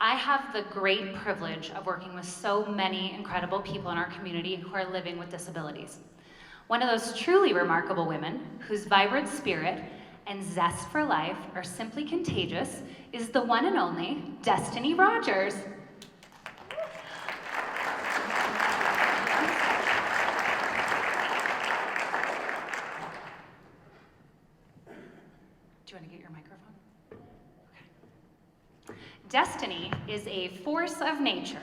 S7: I have the great privilege of working with so many incredible people in our community who are living with disabilities. One of those truly remarkable women whose vibrant spirit and zest for life are simply contagious is the one and only Destiny Rogers. Do you want to get your microphone? Okay. Destiny is a force of nature.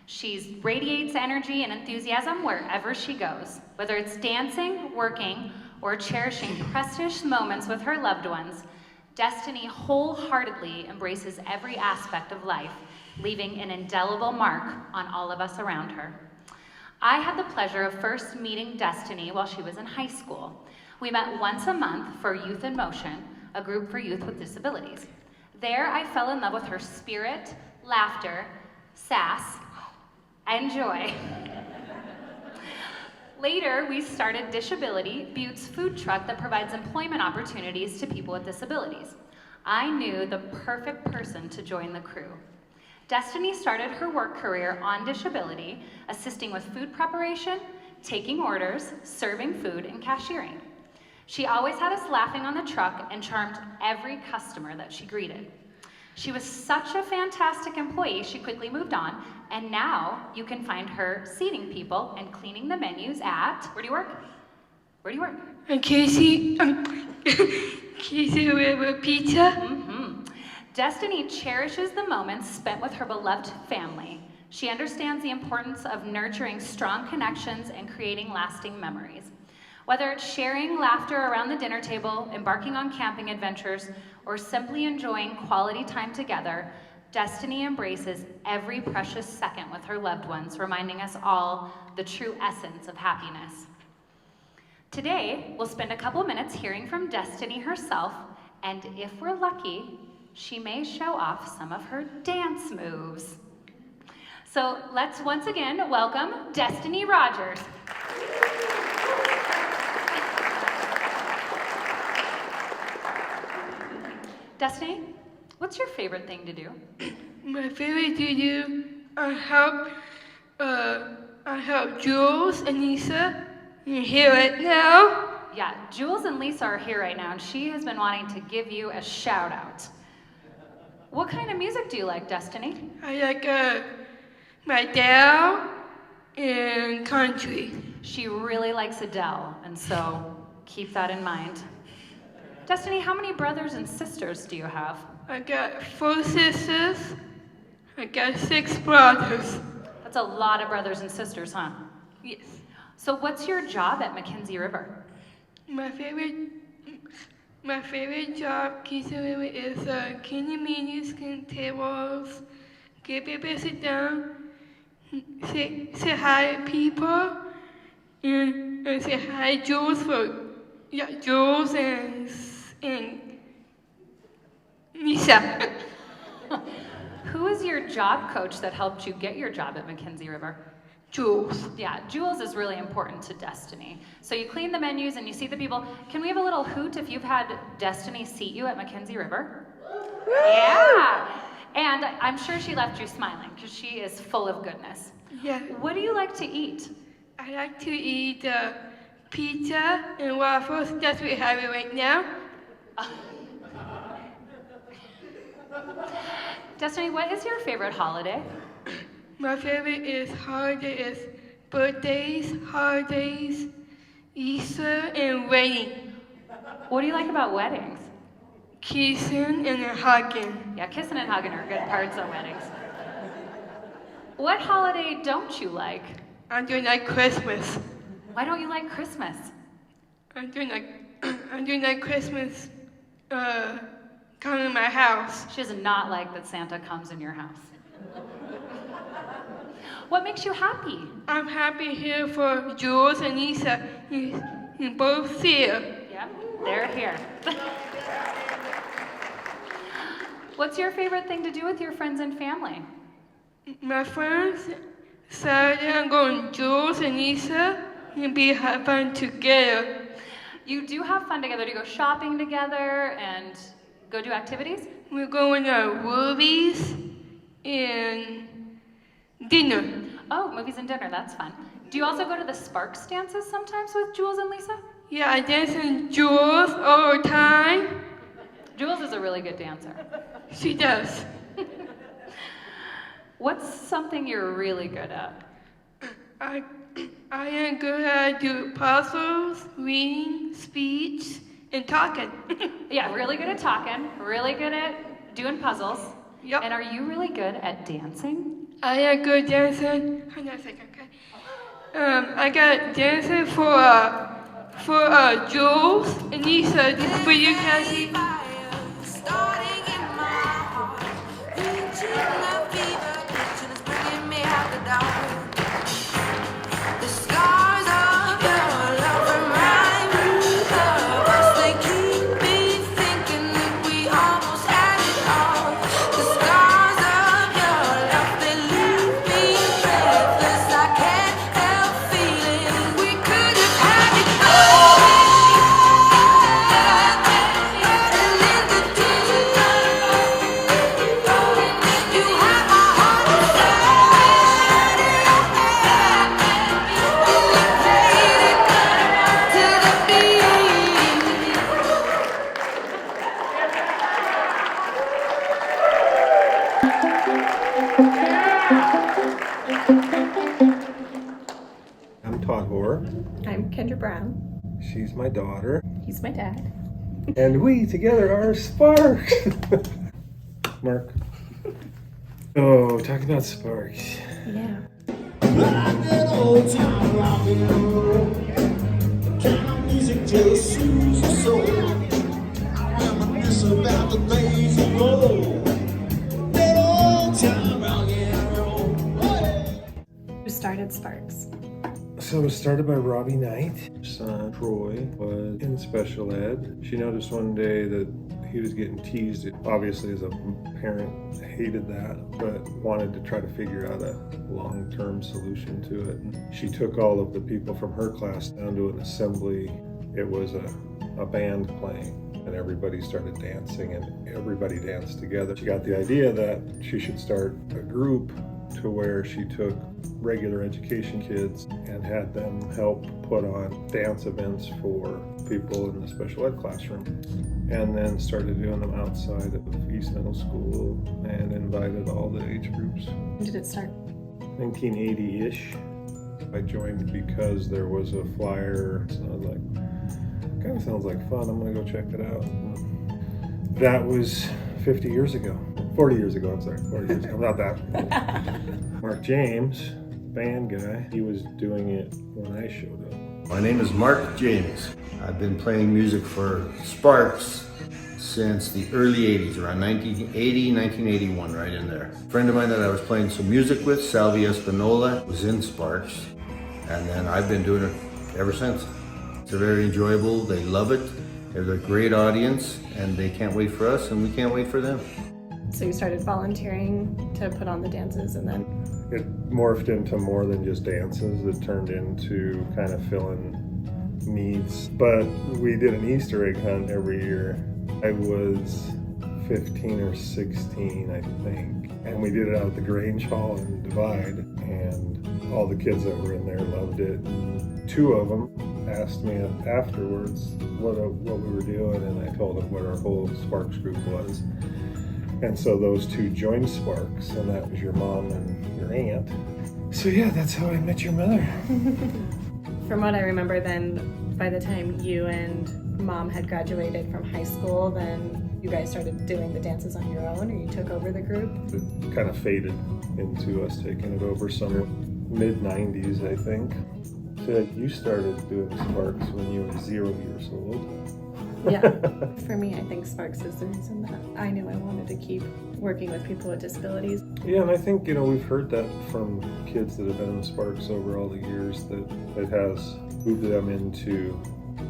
S7: She radiates energy and enthusiasm wherever she goes, whether it's dancing, working, or cherishing precious moments with her loved ones. Destiny wholeheartedly embraces every aspect of life, leaving an indelible mark on all of us around her. I had the pleasure of first meeting Destiny while she was in high school. We met once a month for Youth in Motion, a group for youth with disabilities. There, I fell in love with her spirit, laughter, sass, and joy. Later, we started Dishability, Butte's food truck that provides employment opportunities to people with disabilities. I knew the perfect person to join the crew. Destiny started her work career on Dishability, assisting with food preparation, taking orders, serving food, and cashiering. She always had us laughing on the truck and charmed every customer that she greeted. She was such a fantastic employee, she quickly moved on, and now you can find her seating people and cleaning the menus at, where do you work? Where do you work?
S20: Casey Pizza.
S7: Destiny cherishes the moments spent with her beloved family. She understands the importance of nurturing strong connections and creating lasting memories. Whether it's sharing laughter around the dinner table, embarking on camping adventures, or simply enjoying quality time together, Destiny embraces every precious second with her loved ones, reminding us all the true essence of happiness. Today, we'll spend a couple minutes hearing from Destiny herself, and if we're lucky, she may show off some of her dance moves. So let's once again welcome Destiny Rogers. Destiny, what's your favorite thing to do?
S20: My favorite to do, I help Jules and Lisa. You're here right now.
S7: Yeah, Jules and Lisa are here right now, and she has been wanting to give you a shout out. What kind of music do you like, Destiny?
S20: I like my Adele and country.
S7: She really likes Adele, and so keep that in mind. Destiny, how many brothers and sisters do you have?
S20: I got 4 sisters. I got 6 brothers.
S7: That's a lot of brothers and sisters, huh?
S20: Yes.
S7: So what's your job at Mackenzie River?
S20: My favorite job, is cleaning menus, cleaning tables, get people sit down, say hi to people, and say hi to Jules and Lisa.
S7: Who is your job coach that helped you get your job at Mackenzie River?
S20: Jules.
S7: Yeah, Jules is really important to Destiny. So you clean the menus and you see the people. Can we have a little hoot if you've had Destiny seat you at Mackenzie River? Yeah. And I'm sure she left you smiling because she is full of goodness.
S20: Yeah.
S7: What do you like to eat?
S20: I like to eat pizza and waffles. That's what we're having right now.
S7: Destiny, what is your favorite holiday?
S20: My favorite holiday is birthdays, holidays, Easter, and wedding.
S7: What do you like about weddings?
S20: Kissing and hugging.
S7: Yeah, kissing and hugging are good parts of weddings. What holiday don't you like?
S20: I don't like Christmas.
S7: Why don't you like Christmas?
S20: I don't like Christmas coming to my house.
S7: She does not like that Santa comes in your house. What makes you happy?
S20: I'm happy here for Jules and Lisa. You're both here.
S7: Yep, they're here. What's your favorite thing to do with your friends and family?
S20: My friends, Saturday I'm going to Jules and Lisa and have fun together.
S7: You do have fun together. Do you go shopping together and go do activities?
S20: We're going to movies and dinner.
S7: Oh, movies and dinner, that's fun. Do you also go to the Sparks dances sometimes with Jules and Lisa?
S20: Yeah, I dance with Jules all the time.
S7: Jules is a really good dancer.
S20: She does.
S7: What's something you're really good at?
S20: I am good at doing puzzles, reading, speech, and talking.
S7: Yeah, really good at talking, really good at doing puzzles.
S20: Yep.
S7: And are you really good at dancing?
S20: I am good dancing. Hold on a second, okay? I got dancing for Jules and Lisa. This is for you, Cassie.
S2: I'm Todd Hoare.
S6: I'm Kendra Brown.
S2: She's my daughter.
S6: He's my dad.
S2: And we together are Sparks. Mark. Oh, talking about Sparks.
S6: Yeah.
S10: Music just soothes the soul. I reminisce about the days of old. That old
S6: Sparks?
S2: So it was started by Robbie Knight. Son Troy was in special ed. She noticed one day that he was getting teased. Obviously, as a parent, hated that, but wanted to try to figure out a long-term solution to it. And she took all of the people from her class down to an assembly. It was a band playing, and everybody started dancing, and everybody danced together. She got the idea that she should start a group to where she took regular education kids and had them help put on dance events for people in the special ed classroom, and then started doing them outside of East Middle School and invited all the age groups.
S6: When did it start?
S2: 1980-ish. I joined because there was a flyer, so I was like, kind of sounds like fun, I'm gonna go check it out. And that was 50 years ago. 40 years ago, I'm sorry, 40 years ago, not that. Mark James, band guy, he was doing it when I showed up.
S11: My name is Mark James. I've been playing music for Sparks since the early 80s, around 1980, 1981, right in there. A friend of mine that I was playing some music with, Salvi Espinola, was in Sparks, and then I've been doing it ever since. It's very enjoyable, they love it, they're a great audience, and they can't wait for us, and we can't wait for them.
S6: So you started volunteering to put on the dances, and then?
S2: It morphed into more than just dances. It turned into kind of filling needs. But we did an Easter egg hunt every year. I was 15 or 16, I think. And we did it out at the Grange Hall in Divide, and all the kids that were in there loved it. And two of them asked me afterwards what we were doing, and I told them what our whole Sparks group was. And so those two joined Sparks, and that was your mom and your aunt. So yeah, that's how I met your mother.
S6: From what I remember then, by the time you and mom had graduated from high school, then you guys started doing the dances on your own, or you took over the group?
S2: It kind of faded into us taking it over somewhere mid-90s, I think. So you started doing Sparks when you were 0 years old.
S6: Yeah, for me, I think Sparks is the reason that I knew I wanted to keep working with people with disabilities.
S2: Yeah, and I think, we've heard that from kids that have been in Sparks over all the years, that it has moved them into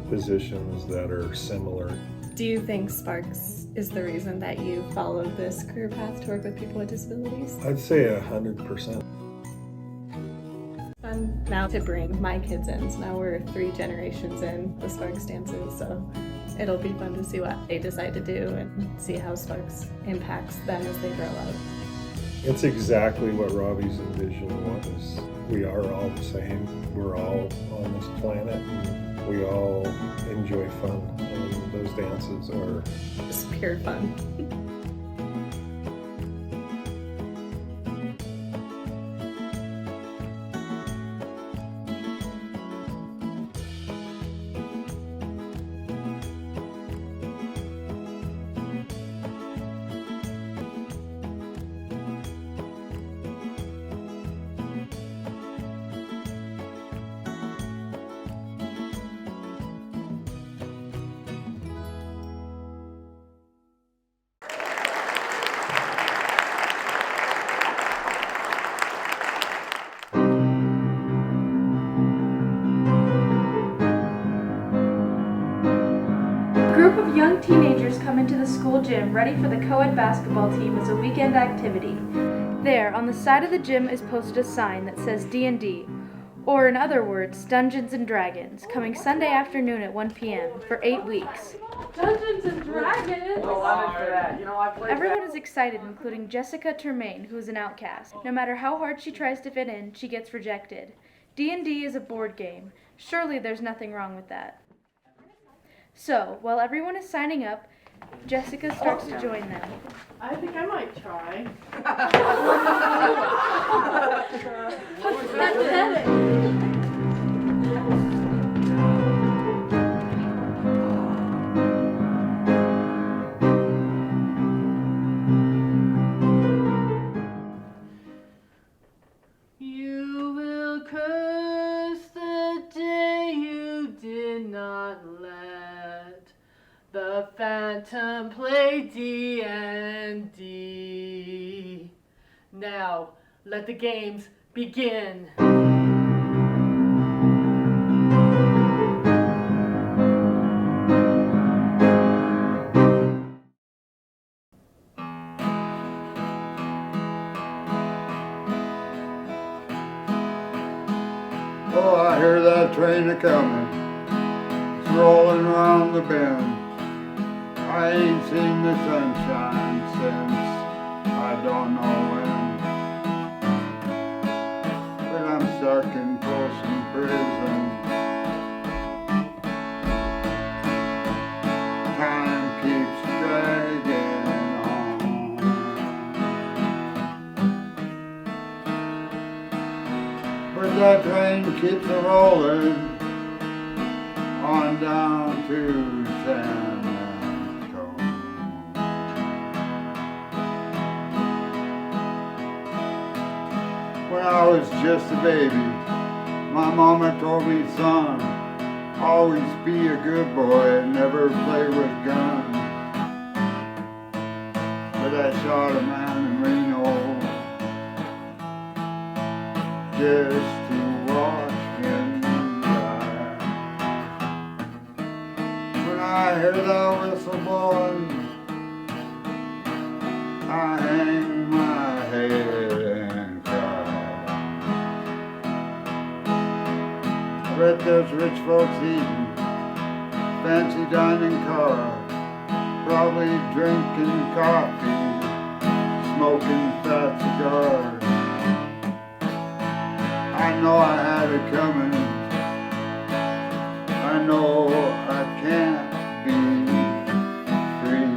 S2: positions that are similar.
S6: Do you think Sparks is the reason that you followed this career path to work with people with disabilities?
S2: I'd say 100%.
S6: Fun now to bring my kids in. So now we're 3 generations in with Sparks dances, so it'll be fun to see what they decide to do and see how Sparks impacts them as they grow up.
S2: It's exactly what Robbie's envision was. We are all the same. We're all on this planet, and we all enjoy fun. And those dances are
S6: just pure fun.
S12: Young teenagers come into the school gym ready for the co-ed basketball team as a weekend activity. There, on the side of the gym is posted a sign that says D&D, or in other words, Dungeons and Dragons, coming Sunday afternoon at 1 p.m. for 8 weeks. Dungeons and Dragons!
S15: Oh, I'm in for that. I played
S12: Everyone
S15: that.
S12: is excited, including Jessica Termaine, who is an outcast. No matter how hard she tries to fit in, she gets rejected. D&D is a board game. Surely there's nothing wrong with that. So, while everyone is signing up, Jessica starts to join them.
S14: I think I might try.
S12: Pathetic.
S14: You will curse the day you did not let the Phantom play D&D. Now, let the games begin.
S1: I hear that train a-comin', it's rollin' around the bend. I ain't seen the sunshine since I don't know when. But I'm stuck in Folsom Prison. Time keeps dragging on. But that train keeps a-rollin' on down to San Antonio. When I was just a baby, my mama told me, son, always be a good boy and never play with guns. But I shot a man in Reno just to watch him die. When I hear that whistle blowing, I hang my head and cry. I bet there's rich folks eating fancy dining cars, probably drinking coffee, smoking fat cigars. I know I had it coming. I know I can't be free.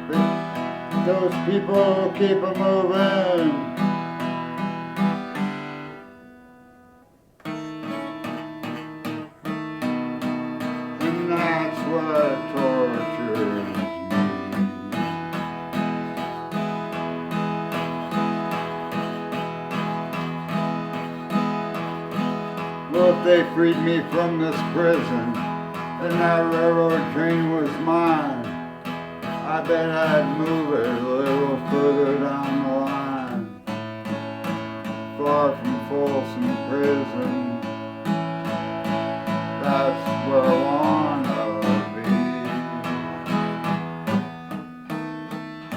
S1: But those people keep a-moving. And that's what tortures me. Well, if they freed me from this prison and that railroad train was mine, I bet I'd move it a little further down the line, far from Folsom Prison. That's where I wanna be.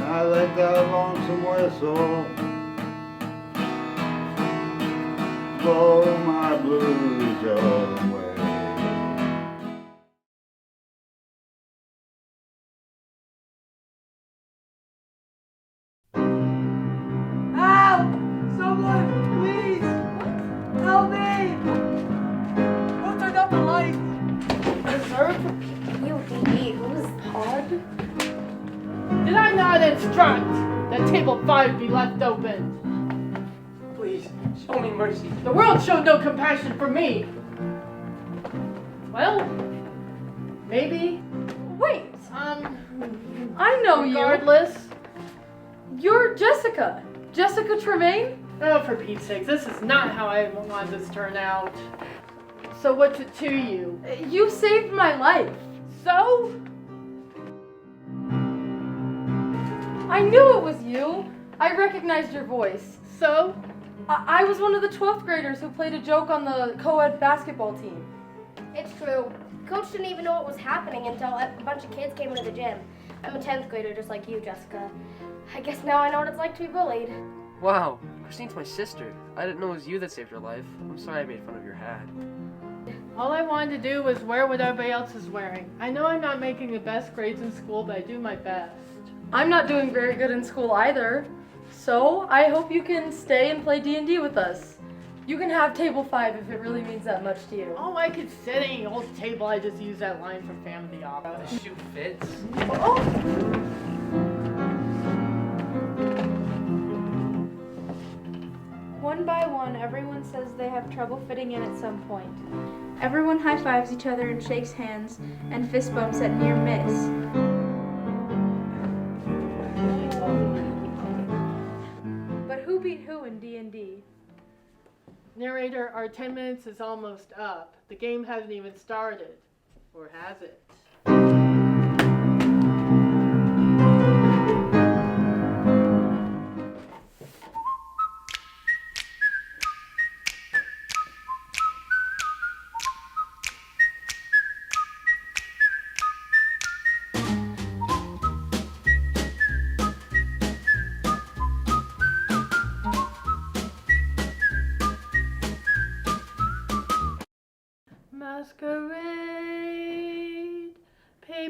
S1: I like that lonesome whistle blow my blues away.
S10: Help! Someone, please! Help me! Who turned off the lights? Sir?
S16: DD, who's Pod?
S10: Did I not instruct that table 5 be left open? Please, show me mercy. The world showed no compassion for me. Well, maybe.
S12: Wait, I know you.
S10: Regardless.
S12: You're Jessica. Jessica Tremaine?
S10: Oh, for Pete's sake, this is not how I want this to turn out. So what's it to you?
S12: You saved my life.
S10: So?
S12: I knew it was you. I recognized your voice.
S10: So?
S12: I was one of the 12th graders who played a joke on the co-ed basketball team.
S16: It's true. Coach didn't even know what was happening until a bunch of kids came into the gym. I'm a 10th grader just like you, Jessica. I guess now I know what it's like to be bullied.
S15: Wow, Christine's my sister. I didn't know it was you that saved her life. I'm sorry I made fun of your hat.
S10: All I wanted to do was wear what everybody else is wearing. I know I'm not making the best grades in school, but I do my best.
S12: I'm not doing very good in school either. So I hope you can stay and play D&D with us. You can have table 5 if it really means that much to you.
S10: Oh, I could sit at any old table. I just use that line from Phantom of the Opera.
S15: The shoe fits.
S12: Oh. One by one, everyone says they have trouble fitting in at some point. Everyone high-fives each other and shakes hands and fist bumps at near miss. But who beat who in D&D?
S10: Narrator, our 10 minutes is almost up. The game hasn't even started. Or has it?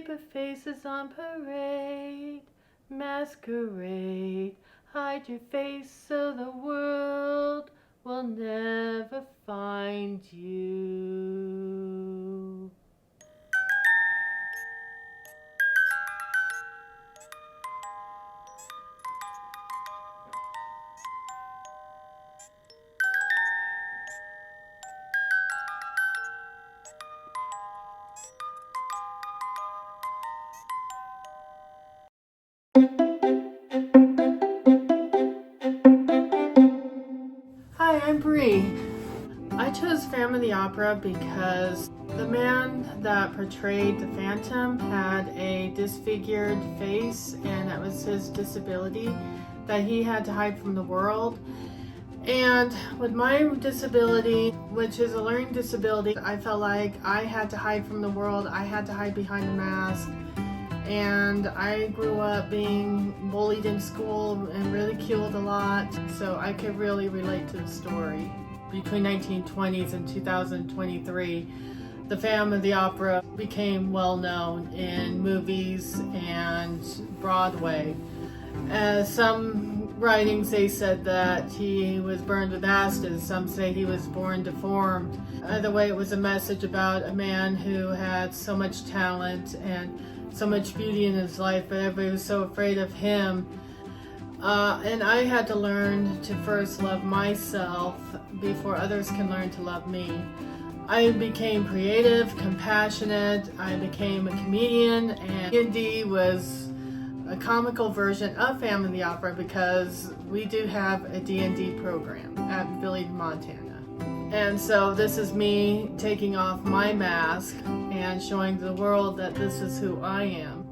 S10: put faces on parade, masquerade. Hide your face so the world will never find you. Hi, I'm Bree. I chose Phantom of the Opera because the man that portrayed the Phantom had a disfigured face, and that was his disability that he had to hide from the world. And with my disability, which is a learning disability, I felt like I had to hide from the world. I had to hide behind a mask. And I grew up being bullied in school and ridiculed a lot, so I could really relate to the story. Between 1920s and 2023, the Phantom of the Opera became well known in movies and Broadway. Some writings, they said that he was burned with acid. Some say he was born deformed. Either way, it was a message about a man who had so much talent and so much beauty in his life, but everybody was so afraid of him. And I had to learn to first love myself before others can learn to love me. I became creative, compassionate, I became a comedian, and D&D was a comical version of Phantom of the Opera because we do have a D&D program at Billings, Montana. And so this is me taking off my mask and showing the world that this is who I am.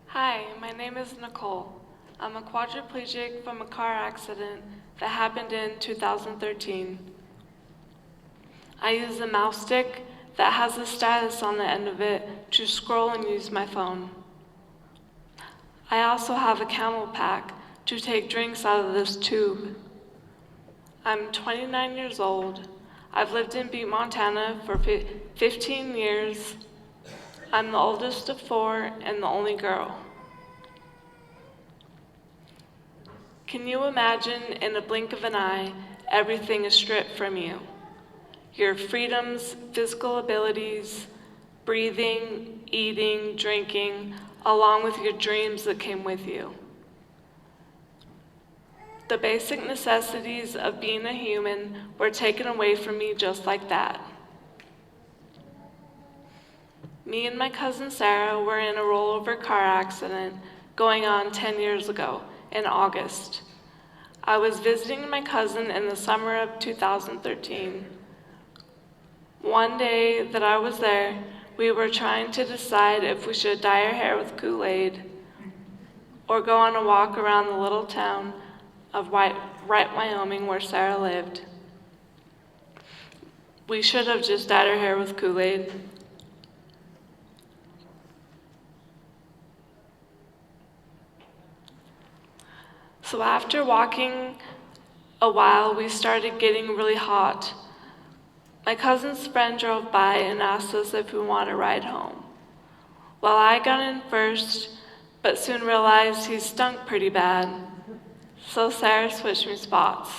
S17: Hi, my name is Nicole. I'm a quadriplegic from a car accident that happened in 2013. I use a mouse stick that has a stylus on the end of it to scroll and use my phone. I also have a Camel pack to take drinks out of this tube. I'm 29 years old. I've lived in Butte, Montana for 15 years. I'm the oldest of 4 and the only girl. Can you imagine in a blink of an eye, everything is stripped from you? Your freedoms, physical abilities, breathing, eating, drinking, along with your dreams that came with you. The basic necessities of being a human were taken away from me just like that. Me and my cousin Sarah were in a rollover car accident going on 10 years ago in August. I was visiting my cousin in the summer of 2013. One day that I was there, we were trying to decide if we should dye our hair with Kool-Aid or go on a walk around the little town of Wright, Wyoming, where Sarah lived. We should have just dyed our hair with Kool-Aid. So after walking a while, we started getting really hot. My cousin's friend drove by and asked us if we want to ride home. Well, I got in first, but soon realized he stunk pretty bad. So Sarah switched me spots.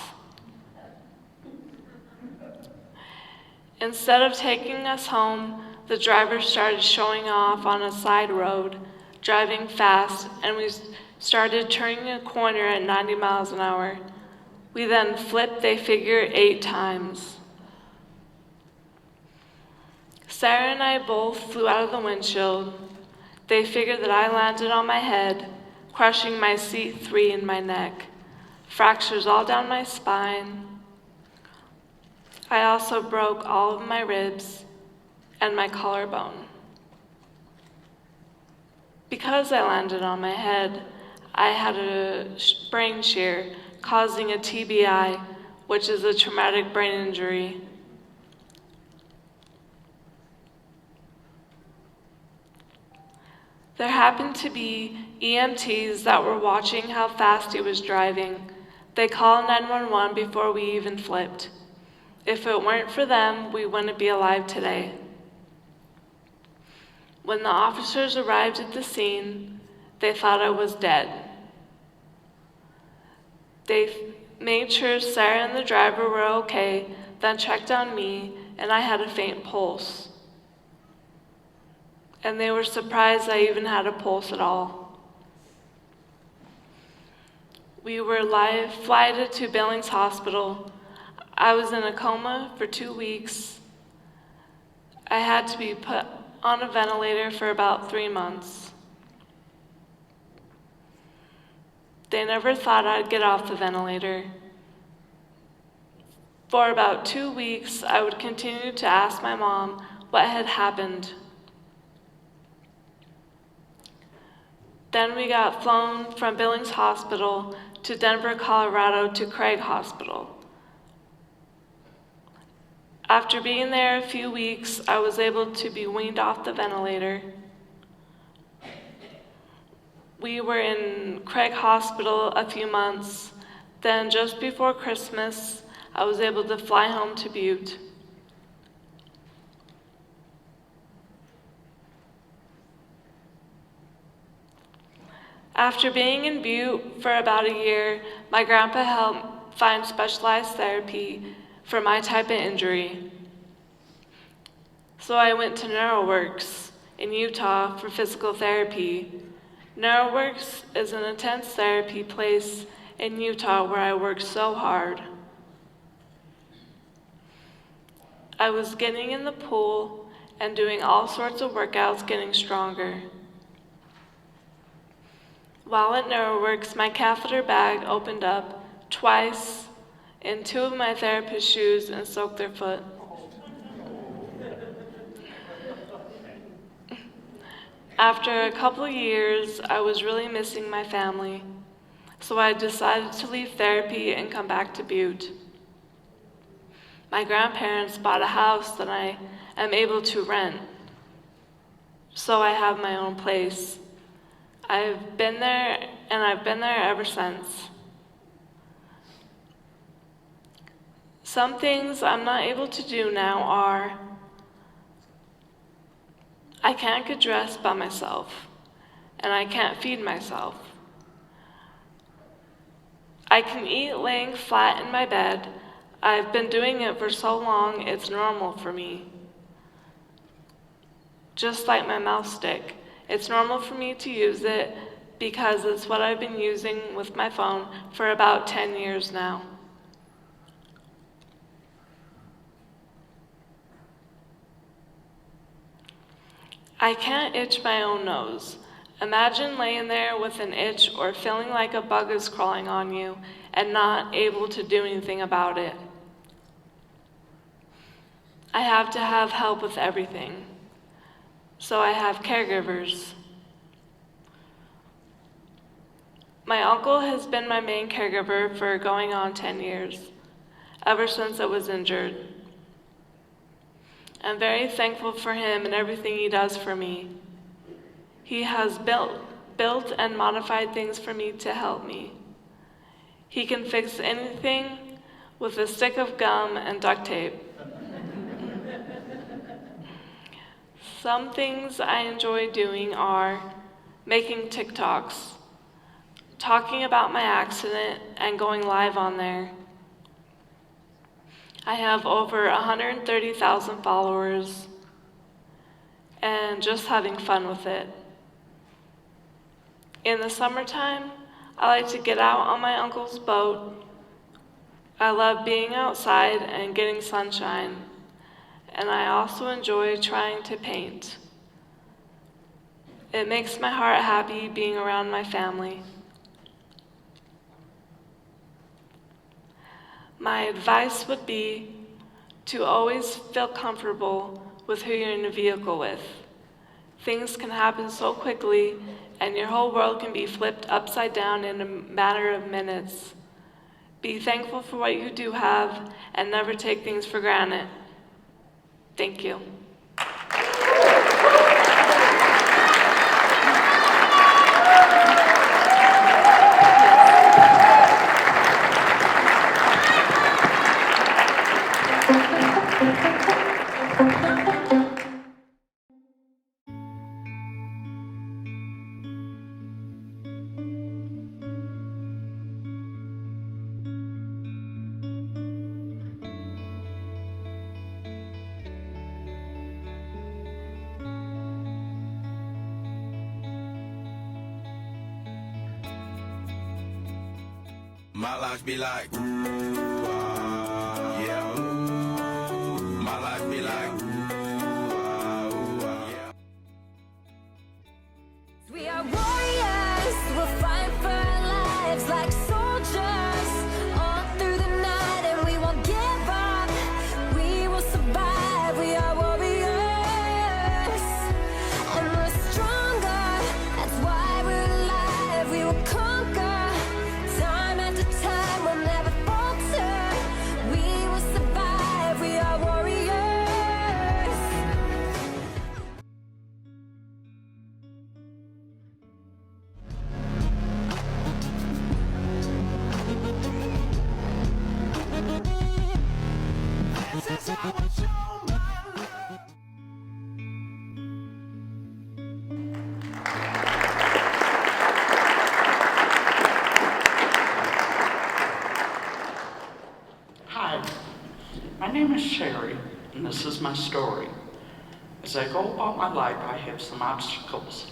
S17: Instead of taking us home, the driver started showing off on a side road, driving fast, and we started turning a corner at 90 miles an hour. We then flipped, they figure, 8 times. Sarah and I both flew out of the windshield. They figured that I landed on my head, crushing my C3 in my neck, fractures all down my spine. I also broke all of my ribs and my collarbone. Because I landed on my head, I had a brain shear, causing a TBI, which is a traumatic brain injury. There happened to be EMTs that were watching how fast he was driving. They called 911 before we even flipped. If it weren't for them, we wouldn't be alive today. When the officers arrived at the scene, they thought I was dead. They made sure Sarah and the driver were okay, then checked on me, and I had a faint pulse. And they were surprised I even had a pulse at all. We were live flighted to Billings Hospital. I was in a coma for 2 weeks. I had to be put on a ventilator for about 3 months. They never thought I'd get off the ventilator. For about 2 weeks, I would continue to ask my mom what had happened. Then we got flown from Billings Hospital to Denver, Colorado to Craig Hospital. After being there a few weeks, I was able to be weaned off the ventilator. We were in Craig Hospital a few months. Then just before Christmas, I was able to fly home to Butte. After being in Butte for about a year, my grandpa helped find specialized therapy for my type of injury. So I went to NeuroWorks in Utah for physical therapy. NeuroWorks is an intense therapy place in Utah where I worked so hard. I was getting in the pool and doing all sorts of workouts, getting stronger. While at NeuroWorks, my catheter bag opened up twice in 2 of my therapist's shoes and soaked their foot. After a couple of years, I was really missing my family, so I decided to leave therapy and come back to Butte. My grandparents bought a house that I am able to rent, so I have my own place. I've been there, and I've been there ever since. Some things I'm not able to do now are, I can't get dressed by myself, and I can't feed myself. I can eat laying flat in my bed. I've been doing it for so long, it's normal for me. Just like my mouse stick. It's normal for me to use it because it's what I've been using with my phone for about 10 years now. I can't itch my own nose. Imagine laying there with an itch or feeling like a bug is crawling on you and not able to do anything about it. I have to have help with everything. So I have caregivers. My uncle has been my main caregiver for going on 10 years, ever since I was injured. I'm very thankful for him and everything he does for me. He has built and modified things for me to help me. He can fix anything with a stick of gum and duct tape. Some things I enjoy doing are making TikToks, talking about my accident and going live on there. I have over 130,000 followers and just having fun with it. In the summertime, I like to get out on my uncle's boat. I love being outside and getting sunshine. And I also enjoy trying to paint. It makes my heart happy being around my family. My advice would be to always feel comfortable with who you're in a vehicle with. Things can happen so quickly, and your whole world can be flipped upside down in a matter of minutes. Be thankful for what you do have, and never take things for granted. Thank you.
S18: My life be like, ooh, yeah, ooh. My life be like, ooh, yeah.
S19: We are warriors, we'll fight for our lives like soldiers all through the night, and we won't give up, we will survive. We are warriors, and we're stronger, that's why we're alive. We will conquer, time after time, we'll never falter. We will survive, we are warriors.
S18: This is how I show my love.
S21: Hi, my name is Sherry, and this is my story. As I go about my life, I have some obstacles.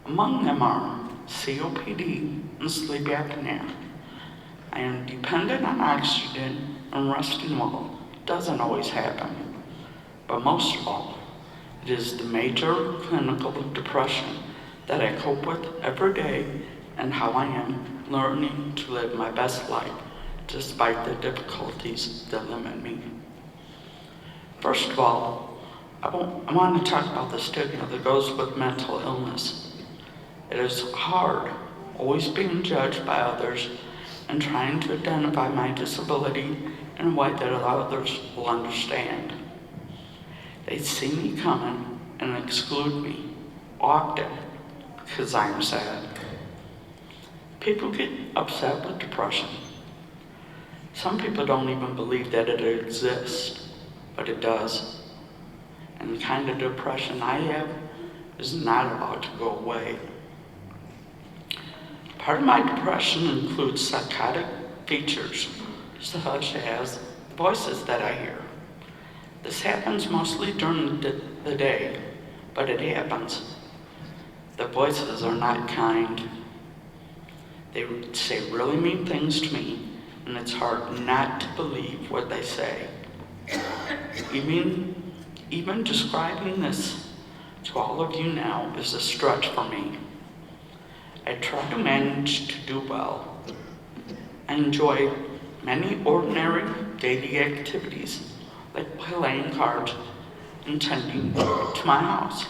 S21: Among them are COPD and sleep apnea. I am dependent on oxygen, and resting well doesn't always happen. But most of all, it is the major clinical depression that I cope with every day, and how I am learning to live my best life despite the difficulties that limit me. First of all, I want to talk about the stigma that goes with mental illness. It is hard always being judged by others and trying to identify my disability in a way that others will understand. They see me coming and exclude me, often because I'm sad. People get upset with depression. Some people don't even believe that it exists, but it does. And the kind of depression I have is not about to go away. Part of my depression includes psychotic features, such as voices that I hear. This happens mostly during the day, but it happens. The voices are not kind. They say really mean things to me, and it's hard not to believe what they say. Even describing this to all of you now is a stretch for me. I try to manage to do well. I enjoy many ordinary daily activities, like playing cards and tending to my house.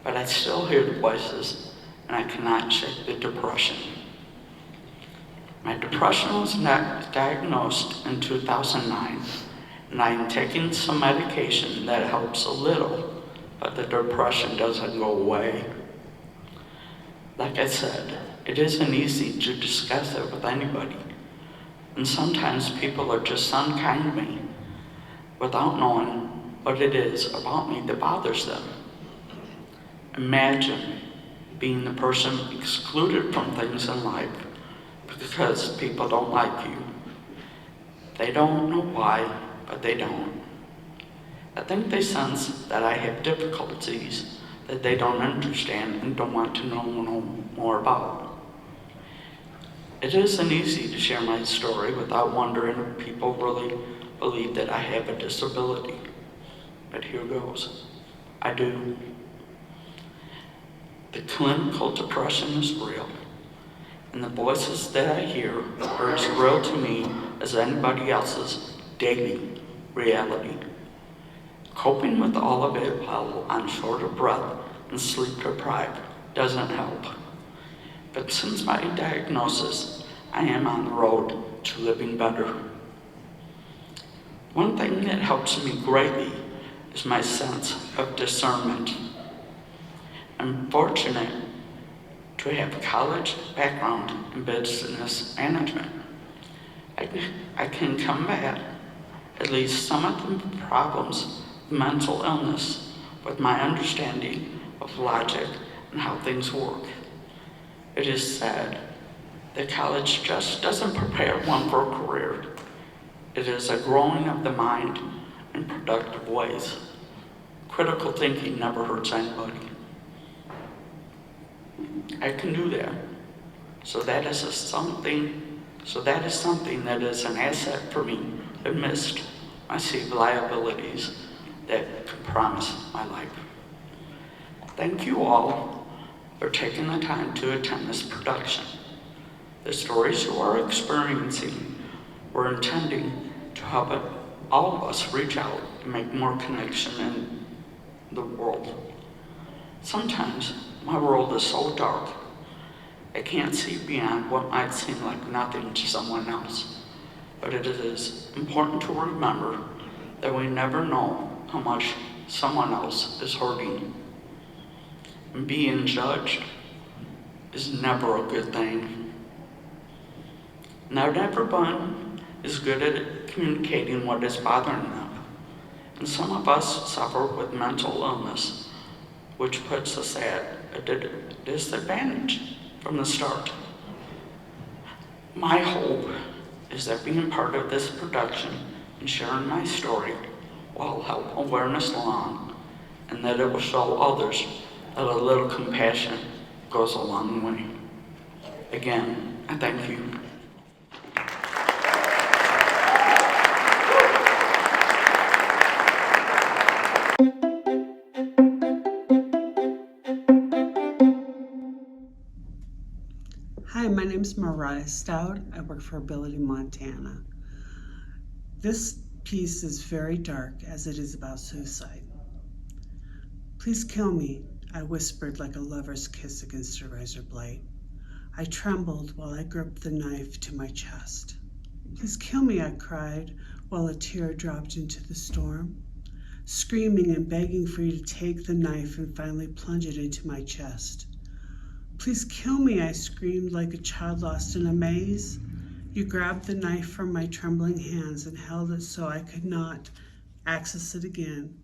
S21: But I still hear the voices, and I cannot shake the depression. My depression was diagnosed in 2009, and I am taking some medication that helps a little, but the depression doesn't go away. Like I said, it isn't easy to discuss it with anybody, and sometimes people are just unkind to me without knowing what it is about me that bothers them. Imagine being the person excluded from things in life because people don't like you. They don't know why, but they don't. I think they sense that I have difficulties that they don't understand and don't want to know more about. It isn't easy to share my story without wondering if people really believe that I have a disability. But here goes. I do. The clinical depression is real, and the voices that I hear are as real to me as anybody else's daily reality. Coping with all of it while I'm short of breath and sleep deprived doesn't help. But since my diagnosis, I am on the road to living better. One thing that helps me greatly is my sense of discernment. I'm fortunate to have a college background in business management. I can combat at least some of the problems of mental illness with my understanding of logic and how things work. It is sad that college just doesn't prepare one for a career. It is a growing of the mind in productive ways. Critical thinking never hurts anybody. I can do that. So that is something that is an asset for me amidst my liabilities that compromise my life. Thank you all for taking the time to attend this production. The stories you are experiencing were intending to help all of us reach out and make more connection in the world. Sometimes my world is so dark, I can't see beyond what might seem like nothing to someone else. But it is important to remember that we never know how much someone else is hurting. And being judged is never a good thing. Not everyone is good at communicating what is bothering them. And some of us suffer with mental illness, which puts us at a disadvantage from the start. My hope is that being part of this production and sharing my story will help awareness along, and that it will show others that a little compassion goes a long way. Again, I thank you.
S3: Hi, my name is Mariah Stout. I work for Ability Montana. This piece is very dark as it is about suicide. Please kill me, I whispered like a lover's kiss against a razor blade. I trembled while I gripped the knife to my chest. Please kill me, I cried while a tear dropped into the storm, screaming and begging for you to take the knife and finally plunge it into my chest. Please kill me, I screamed like a child lost in a maze. You grabbed the knife from my trembling hands and held it so I could not access it again.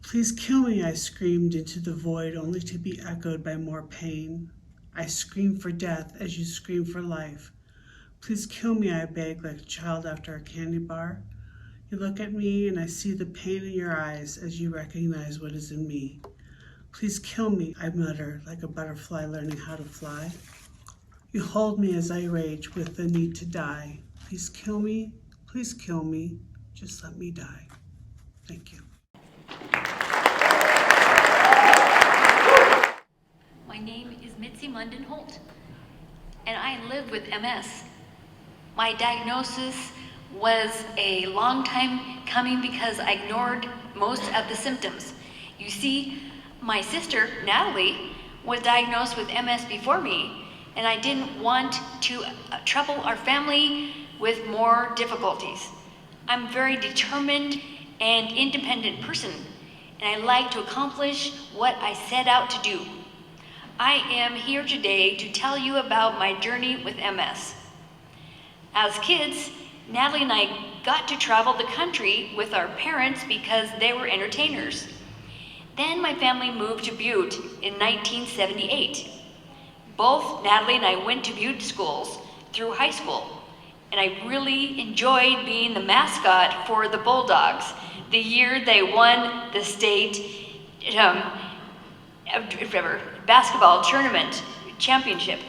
S3: Please kill me, I screamed into the void, only to be echoed by more pain. I screamed for death as you screamed for life. Please kill me, I begged like a child after a candy bar. You look at me and I see the pain in your eyes as you recognize what is in me. Please kill me, I mutter like a butterfly learning how to fly. You hold me as I rage with the need to die. Please kill me, just let me die. Thank you.
S8: My name is Mitzi Mundenholt, and I live with MS. My diagnosis was a long time coming because I ignored most of the symptoms. You see, my sister, Natalie, was diagnosed with MS before me, and I didn't want to trouble our family with more difficulties. I'm a very determined and independent person, and I like to accomplish what I set out to do. I am here today to tell you about my journey with MS. As kids, Natalie and I got to travel the country with our parents because they were entertainers. Then my family moved to Butte in 1978. Both Natalie and I went to Butte schools through high school, and I really enjoyed being the mascot for the Bulldogs the year they won the state basketball tournament championship.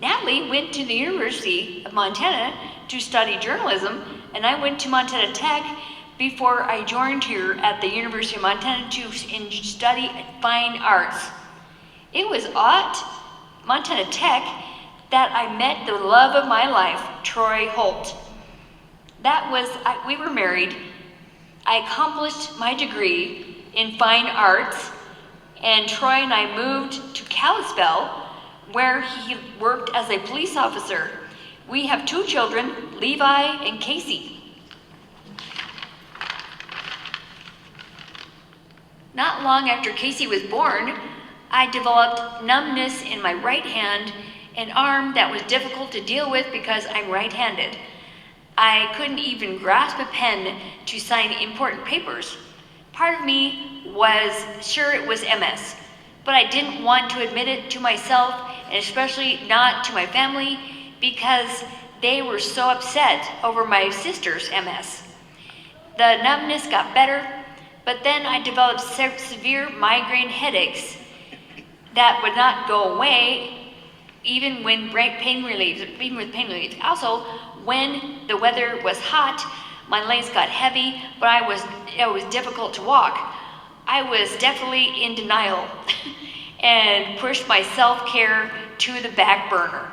S8: Natalie went to the University of Montana to study journalism, and I went to Montana Tech before I joined here at the University of Montana to study fine arts. It was at Montana Tech that I met the love of my life, Troy Holt. We were married. I accomplished my degree in fine arts, and Troy and I moved to Kalispell, where he worked as a police officer. We have 2 children, Levi and Casey. Not long after Casey was born, I developed numbness in my right hand, an arm that was difficult to deal with because I'm right-handed. I couldn't even grasp a pen to sign important papers. Part of me was sure it was MS, but I didn't want to admit it to myself, and especially not to my family, because they were so upset over my sister's MS. The numbness got better, but then I developed severe migraine headaches that would not go away, even when pain relief, even with pain relief. Also, when the weather was hot, my legs got heavy, but it was difficult to walk. I was definitely in denial and pushed my self-care to the back burner.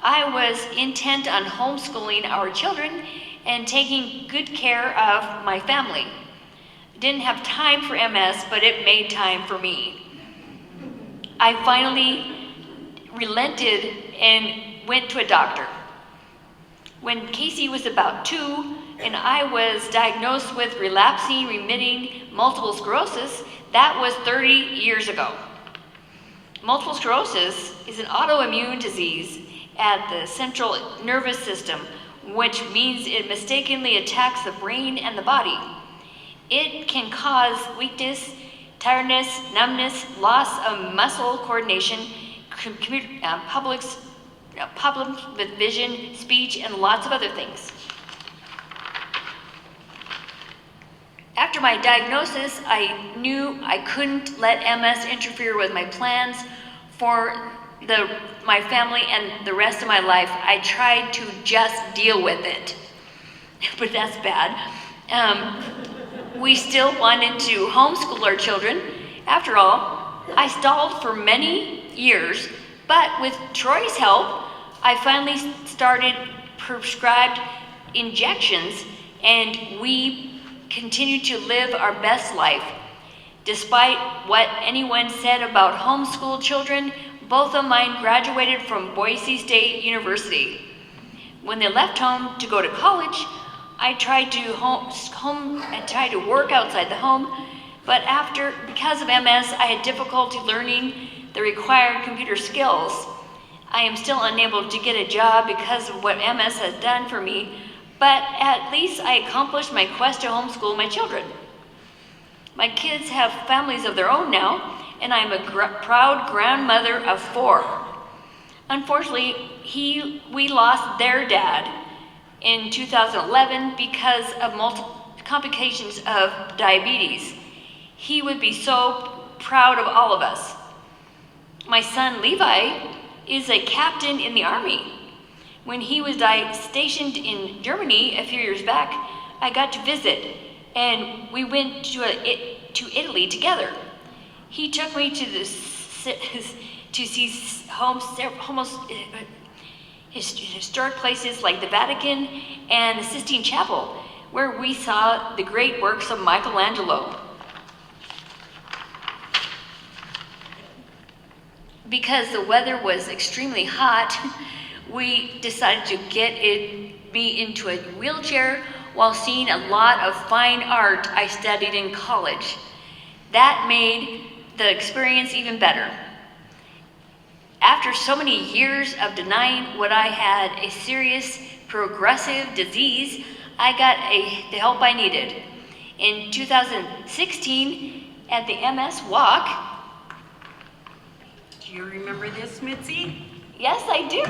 S8: I was intent on homeschooling our children and taking good care of my family. Didn't have time for MS, but it made time for me. I finally relented and went to a doctor. When Casey was about 2 and I was diagnosed with relapsing, remitting multiple sclerosis, that was 30 years ago. Multiple sclerosis is an autoimmune disease at the central nervous system, which means it mistakenly attacks the brain and the body. It can cause weakness, tiredness, numbness, loss of muscle coordination, problems with vision, speech, and lots of other things. After my diagnosis, I knew I couldn't let MS interfere with my plans for my family and the rest of my life. I tried to just deal with it, but that's bad. We still wanted to homeschool our children. After all, I stalled for many years, but with Troy's help, I finally started prescribed injections, and we continued to live our best life. Despite what anyone said about homeschool children, both of mine graduated from Boise State University. When they left home to go to college, I tried to work outside the home, but because of MS, I had difficulty learning the required computer skills. I am still unable to get a job because of what MS has done for me, but at least I accomplished my quest to homeschool my children. My kids have families of their own now, and I'm a proud grandmother of 4. Unfortunately, we lost their dad in 2011 because of multiple complications of diabetes. He would be so proud of all of us. My son Levi is a captain in the Army. When he was stationed in Germany a few years back, I got to visit, and we went to Italy together. He took me to see historic places like the Vatican and the Sistine Chapel, where we saw the great works of Michelangelo. Because the weather was extremely hot, we decided to get me into a wheelchair while seeing a lot of fine art I studied in college. That made the experience even better. After so many years of denying what I had a serious progressive disease, I got the help I needed. In 2016, at the MS Walk.
S9: Do you remember this, Mitzi?
S8: Yes, I do.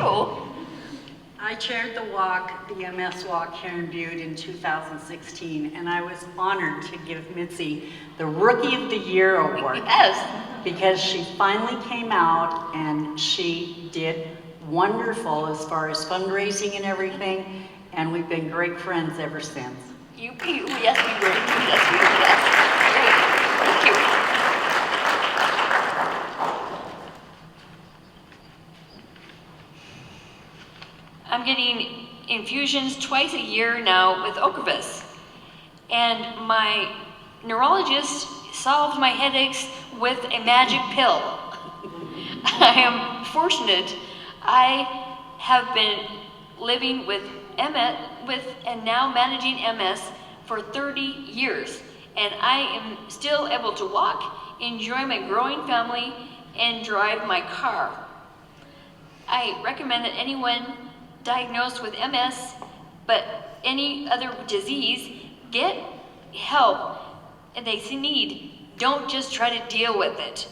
S9: I chaired the walk, the MS Walk here in Butte in 2016, and I was honored to give Mitzi the Rookie of the Year award.
S8: Yes.
S9: Because she finally came out and she did wonderful as far as fundraising and everything, and we've been great friends ever since.
S8: Yes, we were. Yes. Great. Thank you. I'm getting infusions twice a year now with Ocrevus, and my neurologist solved my headaches with a magic pill. I am fortunate. I have been living with MS and now managing MS for 30 years, and I am still able to walk, enjoy my growing family, and drive my car. I recommend that anyone diagnosed with MS, but any other disease, get help and they need. Don't just try to deal with it.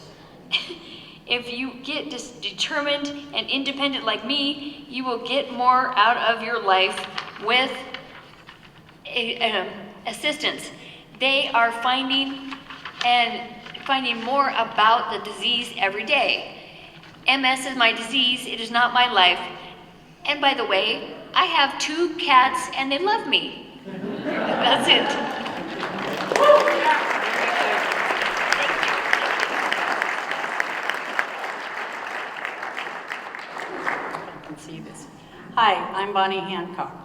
S8: If you get determined and independent like me, you will get more out of your life with assistance. They are finding more about the disease every day. MS is my disease, it is not my life. And by the way, I have 2 cats and they love me. That's it.
S9: See this. Hi, I'm Bonnie Hancock.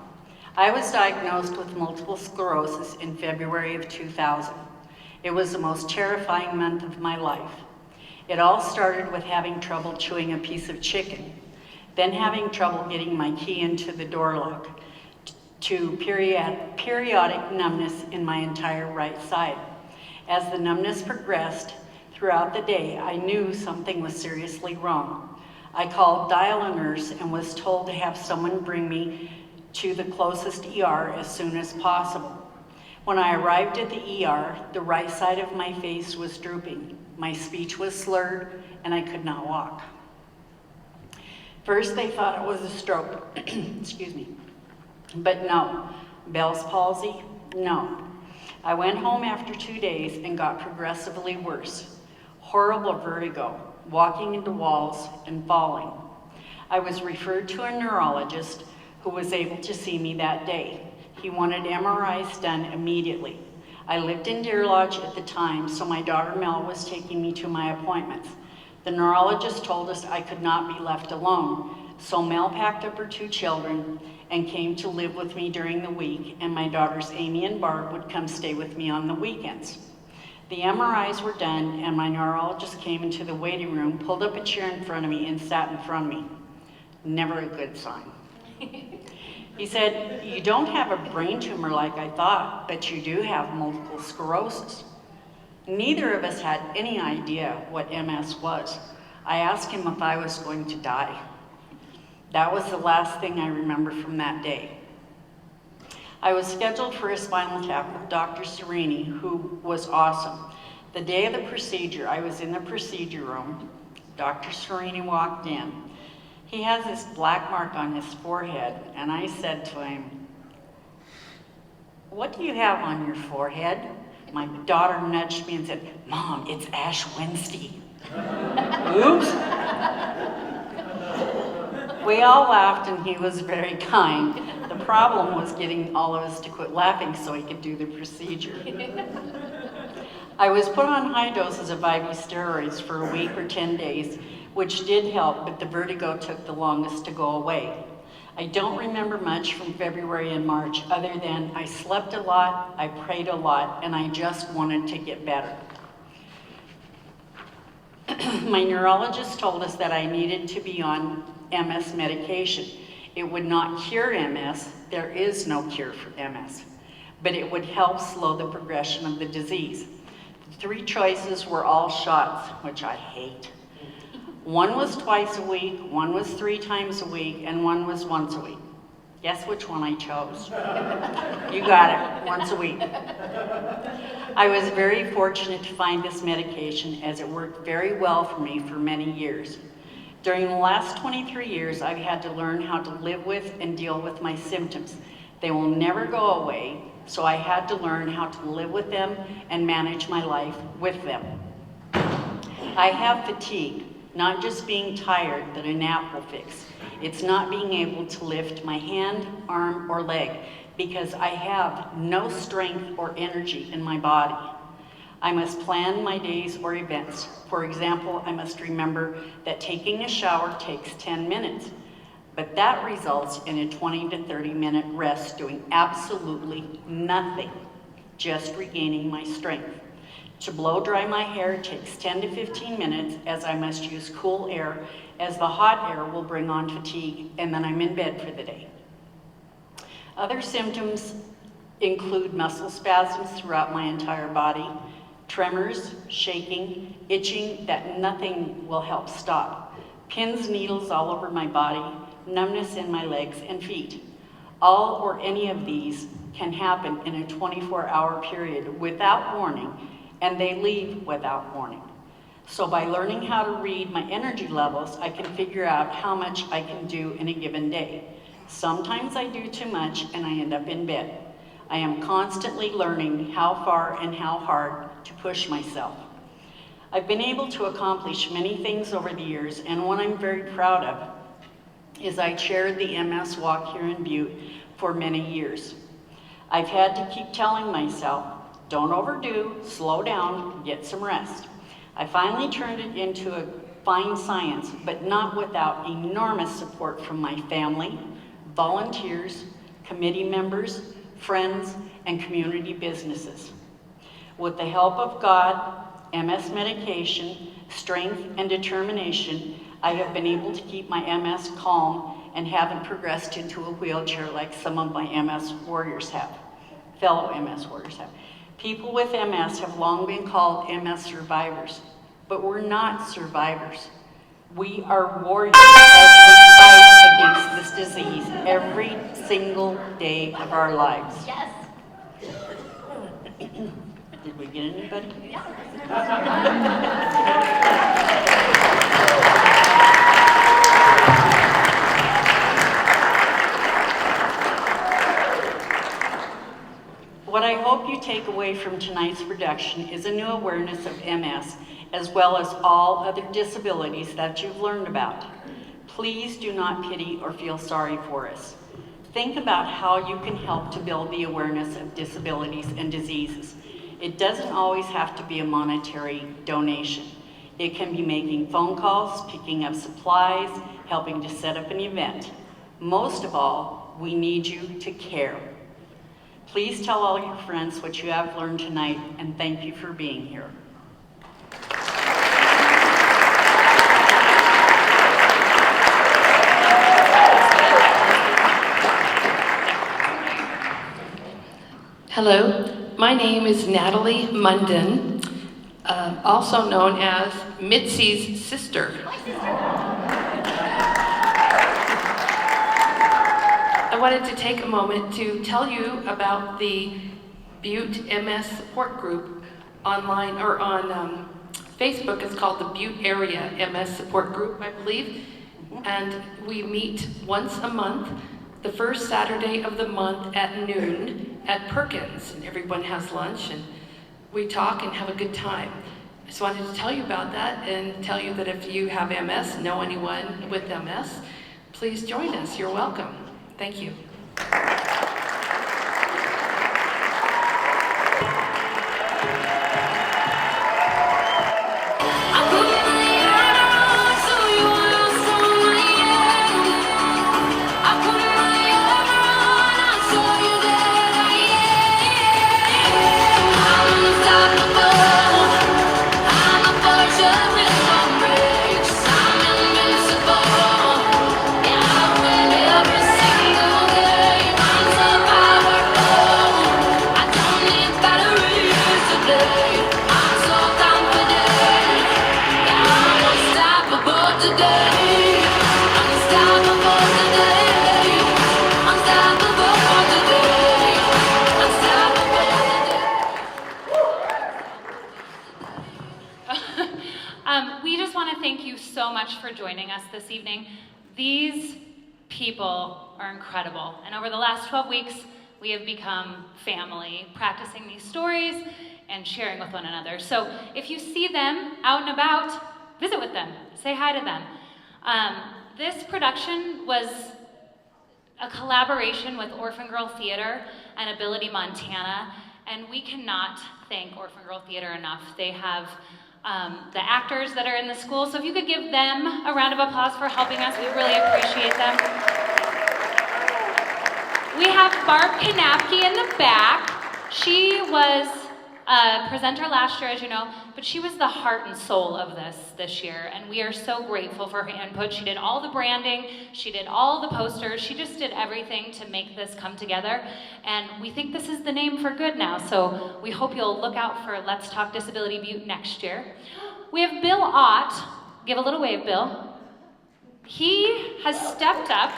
S9: I was diagnosed with multiple sclerosis in February of 2000. It was the most terrifying month of my life. It all started with having trouble chewing a piece of chicken, then having trouble getting my key into the door lock, to periodic numbness in my entire right side. As the numbness progressed throughout the day, I knew something was seriously wrong. I called Dial-A-Nurse and was told to have someone bring me to the closest ER as soon as possible. When I arrived at the ER, the right side of my face was drooping. My speech was slurred and I could not walk. First, they thought it was a stroke. Excuse me. But no. Bell's palsy? No. I went home after 2 days and got progressively worse. Horrible vertigo, walking into walls and falling. I was referred to a neurologist who was able to see me that day. He wanted MRIs done immediately. I lived in Deer Lodge at the time, so my daughter Mel was taking me to my appointments. The neurologist told us I could not be left alone, so Mel packed up her 2 children and came to live with me during the week, and my daughters Amy and Barb would come stay with me on the weekends. The MRIs were done, and my neurologist came into the waiting room, pulled up a chair in front of me, and sat in front of me. Never a good sign. He said, "You don't have a brain tumor like I thought, but you do have multiple sclerosis." Neither of us had any idea what MS was. I asked him if I was going to die. That was the last thing I remember from that day. I was scheduled for a spinal tap with Dr. Serini, who was awesome. The day of the procedure, I was in the procedure room. Dr. Serini walked in. He has this black mark on his forehead, and I said to him, "What do you have on your forehead?" My daughter nudged me and said, "Mom, it's Ash Wednesday." Oops. We all laughed, and he was very kind. The problem was getting all of us to quit laughing so he could do the procedure. I was put on high doses of IV steroids for a week or 10 days, which did help, but the vertigo took the longest to go away. I don't remember much from February and March other than I slept a lot, I prayed a lot, and I just wanted to get better. My neurologist told us that I needed to be on MS medication. It would not cure MS, there is no cure for MS, but it would help slow the progression of the disease. The 3 choices were all shots, which I hate. One was twice a week, one was 3 times a week, and one was once a week. Guess which one I chose? You got it, once a week. I was very fortunate to find this medication as it worked very well for me for many years. During the last 23 years, I've had to learn how to live with and deal with my symptoms. They will never go away, so I had to learn how to live with them and manage my life with them. I have fatigue. Not just being tired that a nap will fix. It's not being able to lift my hand, arm, or leg because I have no strength or energy in my body. I must plan my days or events. For example, I must remember that taking a shower takes 10 minutes, but that results in a 20 to 30 minute rest doing absolutely nothing, just regaining my strength. To blow dry my hair takes 10 to 15 minutes as I must use cool air as the hot air will bring on fatigue and then I'm in bed for the day. Other symptoms include muscle spasms throughout my entire body, tremors, shaking, itching that nothing will help stop, pins, needles all over my body, numbness in my legs and feet. All or any of these can happen in a 24-hour period without warning, and they leave without warning. So by learning how to read my energy levels, I can figure out how much I can do in a given day. Sometimes I do too much and I end up in bed. I am constantly learning how far and how hard to push myself. I've been able to accomplish many things over the years, and one I'm very proud of is I chaired the MS Walk here in Butte for many years. I've had to keep telling myself, don't overdo, slow down, get some rest. I finally turned it into a fine science, but not without enormous support from my family, volunteers, committee members, friends, and community businesses. With the help of God, MS medication, strength, and determination, I have been able to keep my MS calm and haven't progressed into a wheelchair like some of my MS warriors have, fellow MS warriors have. People with MS have long been called MS survivors, but we're not survivors. We are warriors as we fight against this disease every single day of our lives.
S8: Yes.
S9: Did we get anybody? What I hope you take away from tonight's production is a new awareness of MS, as well as all other disabilities that you've learned about. Please do not pity or feel sorry for us. Think about how you can help to build the awareness of disabilities and diseases. It doesn't always have to be a monetary donation. It can be making phone calls, picking up supplies, helping to set up an event. Most of all, we need you to care. Please tell all your friends what you have learned tonight, and thank you for being here.
S13: Hello, my name is Natalie Munden, also known as Mitzi's sister. I wanted to take a moment to tell you about the Butte MS support group online or on Facebook. It's called the Butte Area MS Support Group, I believe. And we meet once a month, the first Saturday of the month at noon at Perkins. And everyone has lunch and we talk and have a good time. I just wanted to tell you about that and tell you that if you have MS, know anyone with MS, please join us. You're welcome. Thank you.
S7: We just want to thank you so much for joining us this evening. These people are incredible, and over the last 12 weeks, we have become family, practicing these stories and sharing with one another. So if you see them out and about, visit with them, say hi to them. This production was a collaboration with Orphan Girl Theater and Ability Montana, and we cannot thank Orphan Girl Theater enough. They have the actors that are in the school, so if you could give them a round of applause for helping us, we really appreciate them. We have Barb Kanapke in the back. She was a presenter last year, as you know, but she was the heart and soul of this year, and we are so grateful for her input. She did all the branding, she did all the posters, she just did everything to make this come together, and we think this is the name for good now, so we hope you'll look out for Let's Talk Disability Butte next year. We have Bill Ott. Give a little wave, Bill. He has stepped up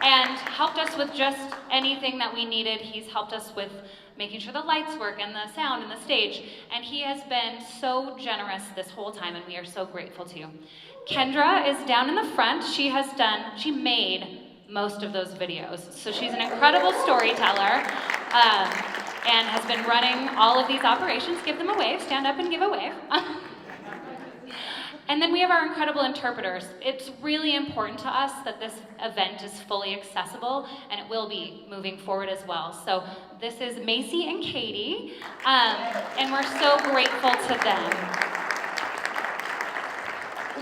S7: and helped us with just anything that we needed. He's helped us with making sure the lights work and the sound and the stage, and he has been so generous this whole time, and we are so grateful to you. Kendra is down in the front. She made most of those videos, so she's an incredible storyteller and has been running all of these operations. Give them a wave, stand up and give a wave. And then we have our incredible interpreters. It's really important to us that this event is fully accessible, and it will be moving forward as well. So this is Macy and Katie, and we're so grateful to them.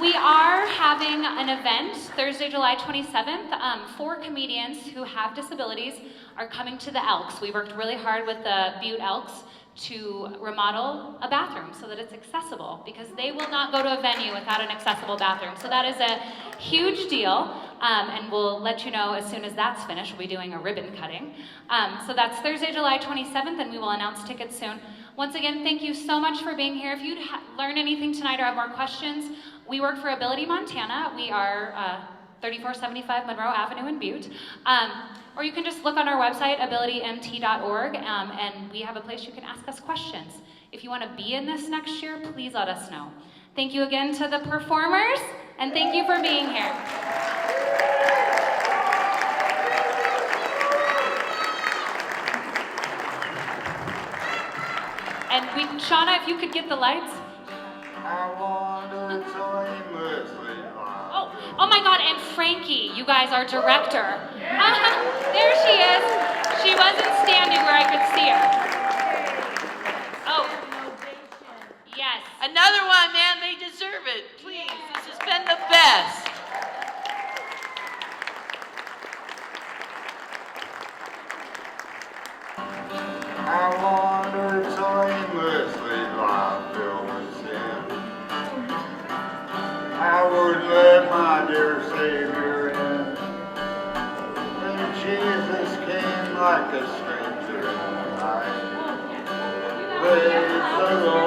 S7: We are having an event Thursday, July 27th. 4 comedians who have disabilities are coming to the Elks. We worked really hard with the Butte Elks to remodel a bathroom so that it's accessible, because they will not go to a venue without an accessible bathroom. So that is a huge deal, and we'll let you know as soon as that's finished. We'll be doing a ribbon cutting. So that's Thursday, July 27th, and we will announce tickets soon. Once again, thank you so much for being here. If you learned anything tonight or have more questions, we work for Ability Montana. We are 3475 Monroe Avenue in Butte. Or you can just look on our website, abilitymt.org, and we have a place you can ask us questions. If you want to be in this next year, please let us know. Thank you again to the performers, and thank you for being here. And Shauna, if you could get the lights.
S1: I wandered so aimlessly.
S7: Oh my God, and Frankie, you guys, our director. There she is. She wasn't standing where I could see her. Oh. Yes.
S5: Another one, man, they deserve it. Please, this has been the best.
S1: I wandered so aimlessly, life filled with sin. I would let my dear Savior in. Then Jesus came like a stranger in the night. Praise the Lord.